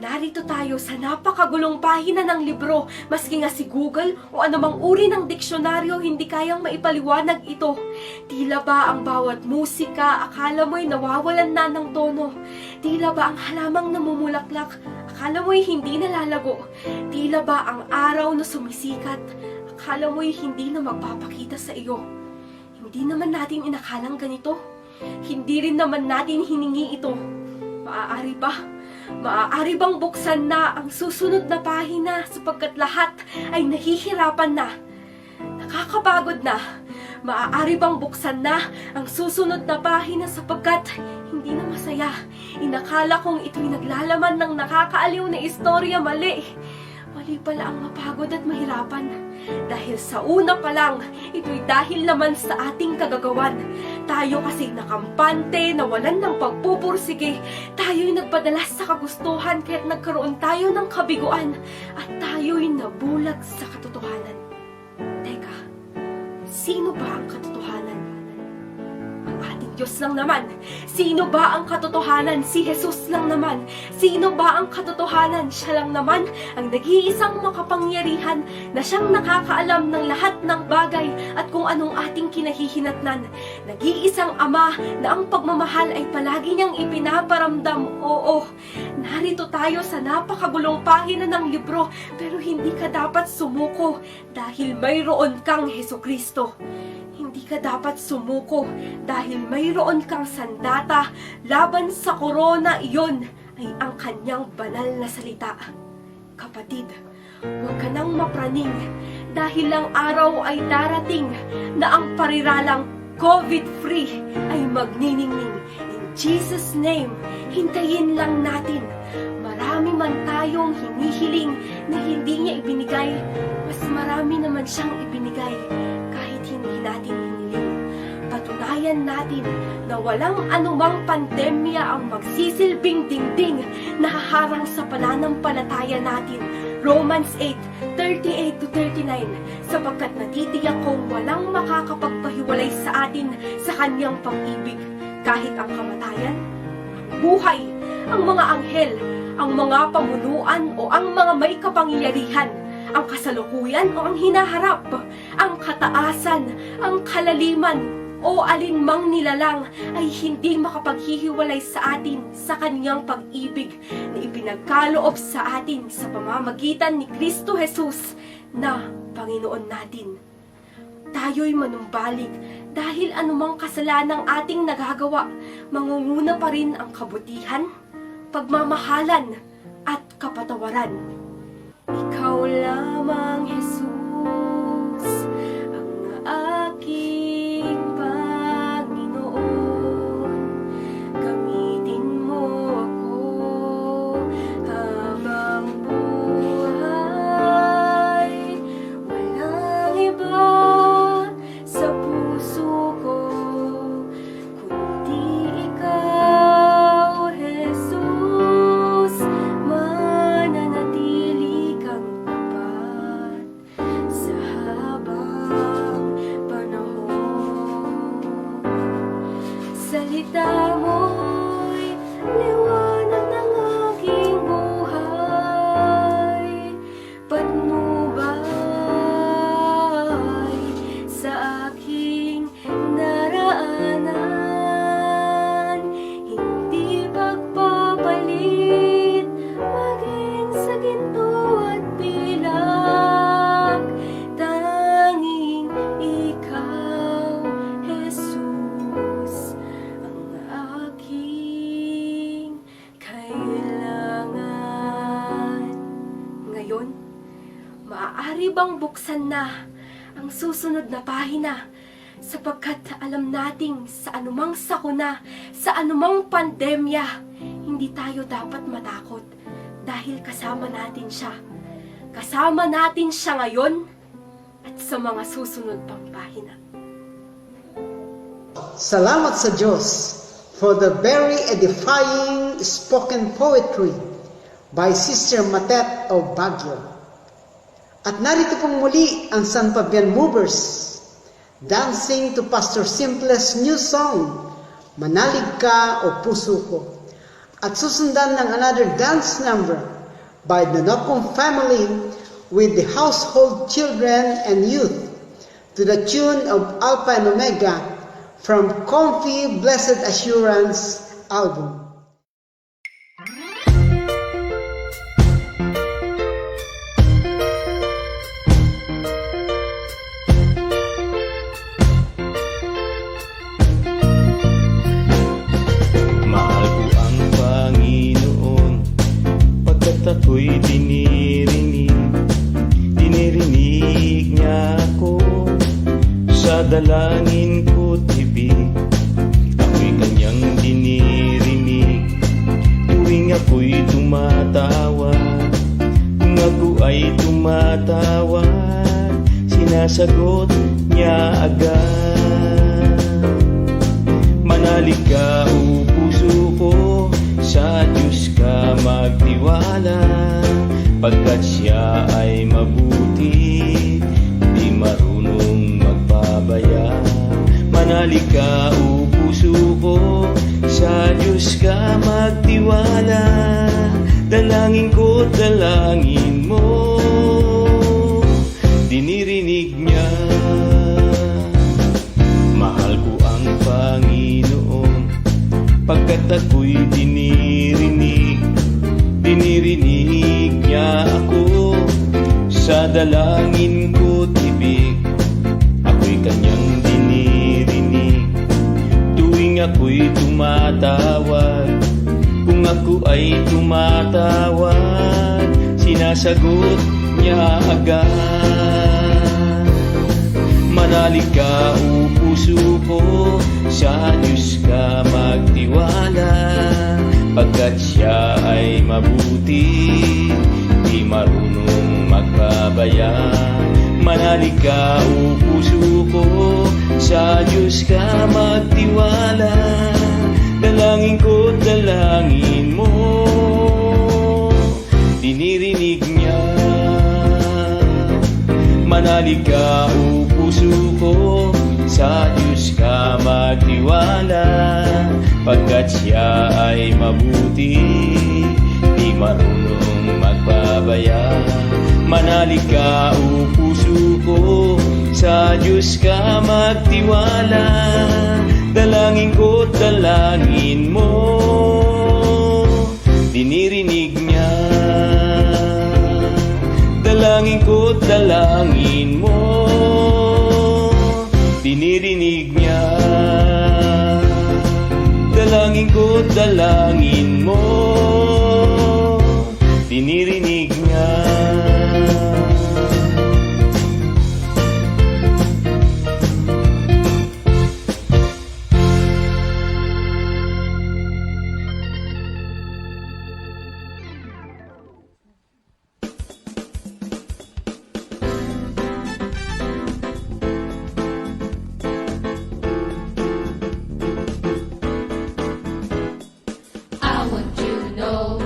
Narito tayo sa napakagulong pahina ng libro, maski nga si Google o anumang uri ng diksyonaryo hindi kayang maipaliwanag ito. Tila ba ang bawat musika, akala mo'y nawawalan na ng tono? Tila ba ang halamang namumulaklak, akala mo'y hindi nalalago? Tila ba ang araw na sumisikat, akala mo'y hindi na magpapakita sa iyo? Hindi naman natin inakalang ganito. Hindi rin naman natin hiningi ito. Maaari ba? Maaari bang buksan na ang susunod na pahina sapagkat lahat ay nahihirapan na? Nakakapagod na. Maaari bang buksan na ang susunod na pahina sapagkat hindi na masaya? Inakala kong ito'y naglalaman ng nakakaaliw na istorya, mali. Mali pala ang mapagod at mahirapan. Dahil sa una pa lang, ito'y dahil naman sa ating kagagawan. Tayo kasi nakampante, nawalan ng pagpupursige. Tayo'y nagpadalas sa kagustuhan kaya't nagkaroon tayo ng kabiguan. At tayo'y nabulag sa katotohanan. Teka, sino ba ang katotohanan? Ang ating Diyos lang naman. Sino ba ang katotohanan? Si Jesus lang naman. Sino ba ang katotohanan? Siya lang naman ang nag-iisang makapangyarihan na siyang nakakaalam ng lahat ng bagay at kung anong ating kinahihinatnan. Nag-iisang Ama na ang pagmamahal ay palagi niyang ipinaparamdam. Oo, narito tayo sa napakagulong pahina ng libro pero hindi ka dapat sumuko dahil mayroon kang Hesukristo. Hindi ka dapat sumuko dahil mayroon kang sandata laban sa korona. Iyon ay ang kanyang banal na salita. Kapatid, huwag ka nang mapraning dahil ang araw ay darating na ang pariralang COVID-free ay magniningning. In Jesus' name, hintayin lang natin. Marami man tayong hinihiling na hindi niya ibinigay, mas marami naman siyang ibinigay kahit hindi natin hiniling. Patunayan natin na walang anumang pandemya ang magsisilbing dingding na haharang sa pananampalataya natin. Romans 8:38-39, sapagkat natitiyak kong walang makakapagpahiwalay sa atin sa kanyang pag-ibig, kahit ang kamatayan, ang buhay, ang mga anghel, ang mga pamunuan o ang mga may kapangyarihan, ang kasalukuyan o ang hinaharap, ang kataasan, ang kalaliman, o alinmang nilalang ay hindi makapaghihiwalay sa atin sa kanyang pag-ibig na ipinagkaloob sa atin sa pamamagitan ni Kristo Jesus na Panginoon natin. Tayo'y manumbalik dahil anumang kasalanang ating nagagawa, mangunguna pa rin ang kabutihan, pagmamahalan at kapatawaran. Ikaw lamang, Jesus, ang aking Panginoon. Maaari bang buksan na ang susunod na pahina sapagkat alam nating sa anumang sakuna, sa anumang pandemya, hindi tayo dapat matakot dahil kasama natin siya. Kasama natin siya ngayon at sa mga susunod pang pahina. Salamat sa Diyos for the very edifying spoken poetry by Sister Matet of Baguio. At narito pong muli ang San Fabian Movers dancing to Pastor Simple's new song, Manalig Ka o Puso Ko. At susundan ng another dance number by the Nocong family with the household children and youth to the tune of Alpha and Omega from Comfy Blessed Assurance album. Mahal ko ang Panginoon pagkat ako'y dinirinig niya ako sa dalangin ko't ibig. Ako'y kanyang dinirinig tuwing ako'y tumatawag. Kung ako ay tumatawag, sinasagot niya agad. Manalig ka o puso ko, sa Diyos ka magtiwala, pagkat siya ay mabuti, di marunong magpabaya. Manalig ka o puso ko, sa Diyos ka magtiwala, dalangin ko, dalangin mo, dinirinig niya. Mahal ko ang Panginoon pagkat ako'y dinirinig niya ako sa dalangin ko't ibig. Ako'y kanyang dinirinig tuwing ako'y tumatawag. Kung ako ay tumatawag, sinasagot niya agad. Manalig ka o puso ko, sa Diyos ka magtiwala, pagkat siya ay mabuti, di marunong magpabaya. Manalig ka o puso ko, sa Diyos ka magtiwala, dalangin ko, dalangin mo, dinirinig niya. Manalig ka o puso ko, sa Diyos ka magtiwala, pagkat siya ay mabuti, di marunong magpabaya. Manalig ka o puso ko, sa Diyos ka magtiwala, dalangin ko, dalangin mo, dinirinig niya. Dalangin ko, dalangin mo, dinirinig niya. Dalangin ko, dalangin mo, dinirinig niya. I want you to know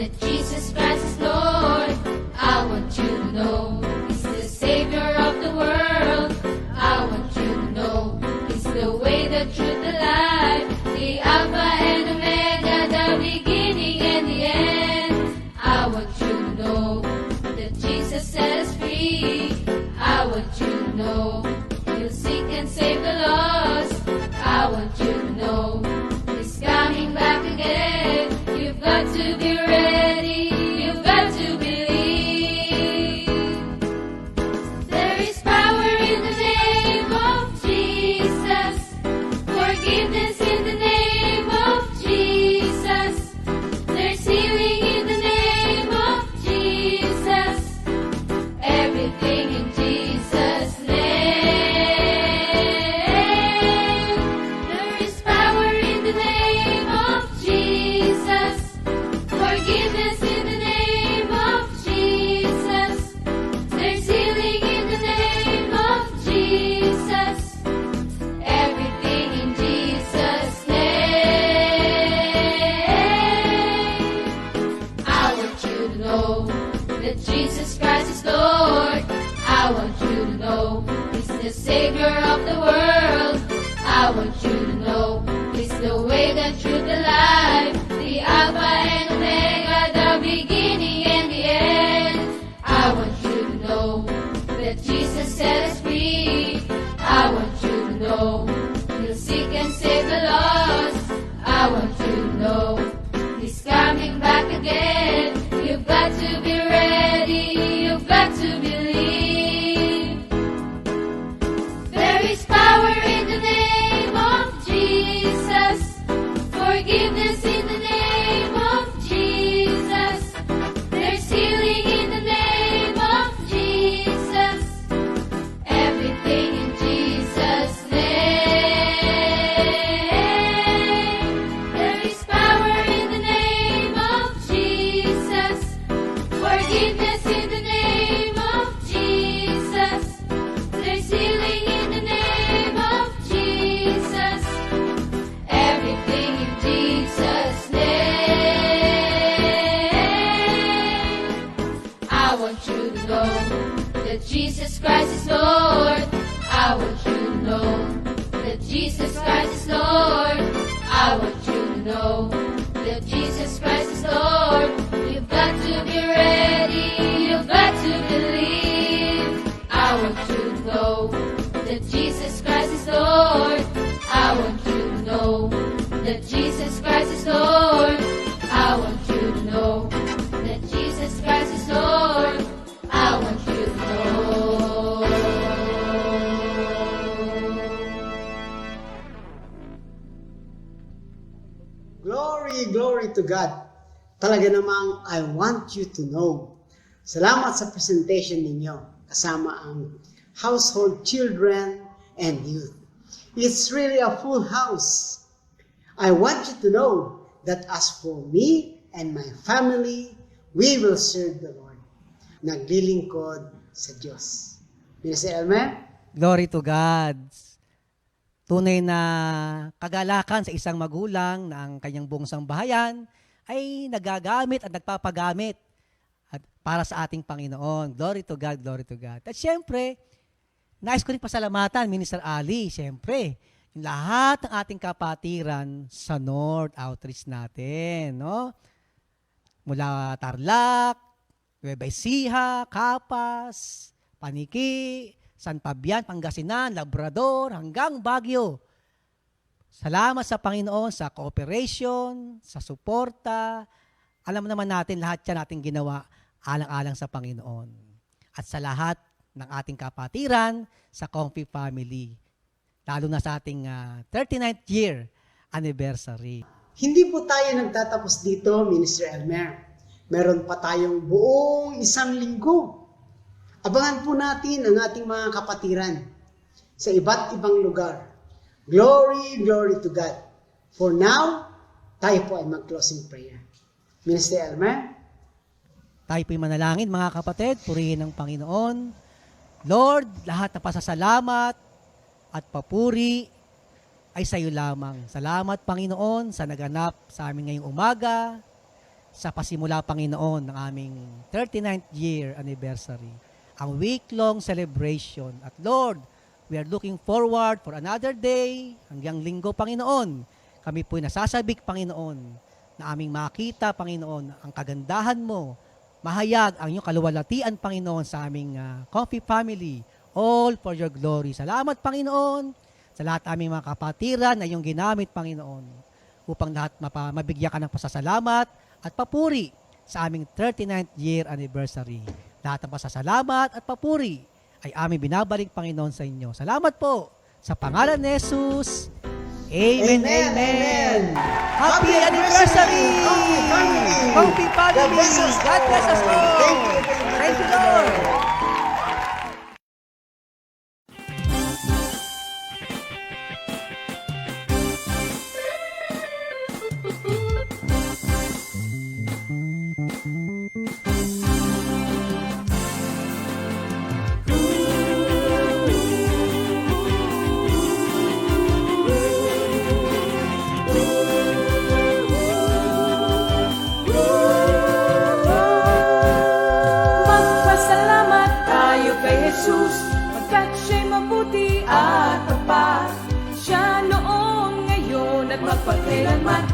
that Jesus Christ is Lord. I want you to know He's the Savior of the world. I want you to know He's the way, the truth, the life, the Alpha and Omega, the beginning and the end. I want you to know that Jesus set us free. I want you to know He'll seek and save the lost. I want you to know He's coming back again. You've got to be ready. You've got to believe. There is power in the name of Jesus. Forgiveness in the name of Jesus. There's healing in the name of Jesus. Everything you to know He's the Savior of the world. I want you to know He's the way, the truth, the life, the Alpha and Omega, the beginning and the end. I want you to know that Jesus set us free. I want you to know He'll seek and save the lost. I want you to know He's coming back again. You've got to be ready, you've got to believe. There is power in the name of Jesus, forgiveness in the name of Jesus. There's healing in the name of Jesus, everything in Jesus' name. There is power in the name of Jesus, forgiveness in the name of Jesus. There's healing in the name of Jesus, everything in Jesus' name. I want you to know that Jesus Christ is Lord. I want you to know that Jesus Christ is Lord. I want you to know that Jesus Christ is Lord. You've got to be ready, you've got to believe. I want you to know that Jesus Christ is Lord. I want you to know that Jesus Christ is Lord. I want you to know that Jesus Christ is Lord. I want you to know. Glory, glory to God. Talaga namang I want you to know. Salamat sa presentation ninyo kasama ang household children and youth. It's really a full house. I want you to know that as for me and my family, we will serve the Lord. Naglilingkod sa Diyos. Minister Elmer? Glory to God. Tunay na kagalakan sa isang magulang na ang kanyang buong sambahayan ay nagagamit at nagpapagamit at para sa ating Panginoon. Glory to God, glory to God. At syempre, nais ko rin pasalamatan, Minister Ali, syempre, yung lahat ng ating kapatiran sa North Outreach natin, no? Mula Tarlac, Nueva Ecija, Capas, Paniki, San Fabian, Pangasinan, Labrador, hanggang Baguio. Salamat sa Panginoon sa cooperation, sa suporta. Alam naman natin lahat yan ating ginawa alang-alang sa Panginoon. At sa lahat ng ating kapatiran sa Comfy Family. Lalo na sa ating 39th year anniversary. Hindi po tayo nagtatapos dito, Minister Elmer. Meron pa tayong buong isang linggo. Abangan po natin ang ating mga kapatiran sa iba't ibang lugar. Glory, glory to God. For now, tayo po ay mag-closing prayer. Minister Elmer? Tayo po'y manalangin, mga kapatid, purihin ng Panginoon. Lord, lahat na pasasalamat at papuri ay sa iyo lamang. Salamat, Panginoon, sa naganap sa amin ngayong umaga, sa pasimula, Panginoon, ng aming 39th year anniversary. Ang week-long celebration. At Lord, we are looking forward for another day, hanggang linggo, Panginoon. Kami po'y nasasabik, Panginoon, na aming makita, Panginoon, ang kagandahan mo, mahayag ang iyong kaluwalhatian, Panginoon, sa aming Comfy Family. All for your glory. Salamat, Panginoon, sa lahat aming mga kapatiran na iyong ginamit, Panginoon, upang lahat mabigyan ka ng pasasalamat at papuri sa aming 39th year anniversary. Lahat ng pasasalamat at papuri ay aming binabalik, Panginoon, sa inyo. Salamat po sa pangalan ni Jesus. Amen, amen. Amen. Happy anniversary! Comfy Family! God bless us all! Thank you, Lord! Magpasalamat kailanman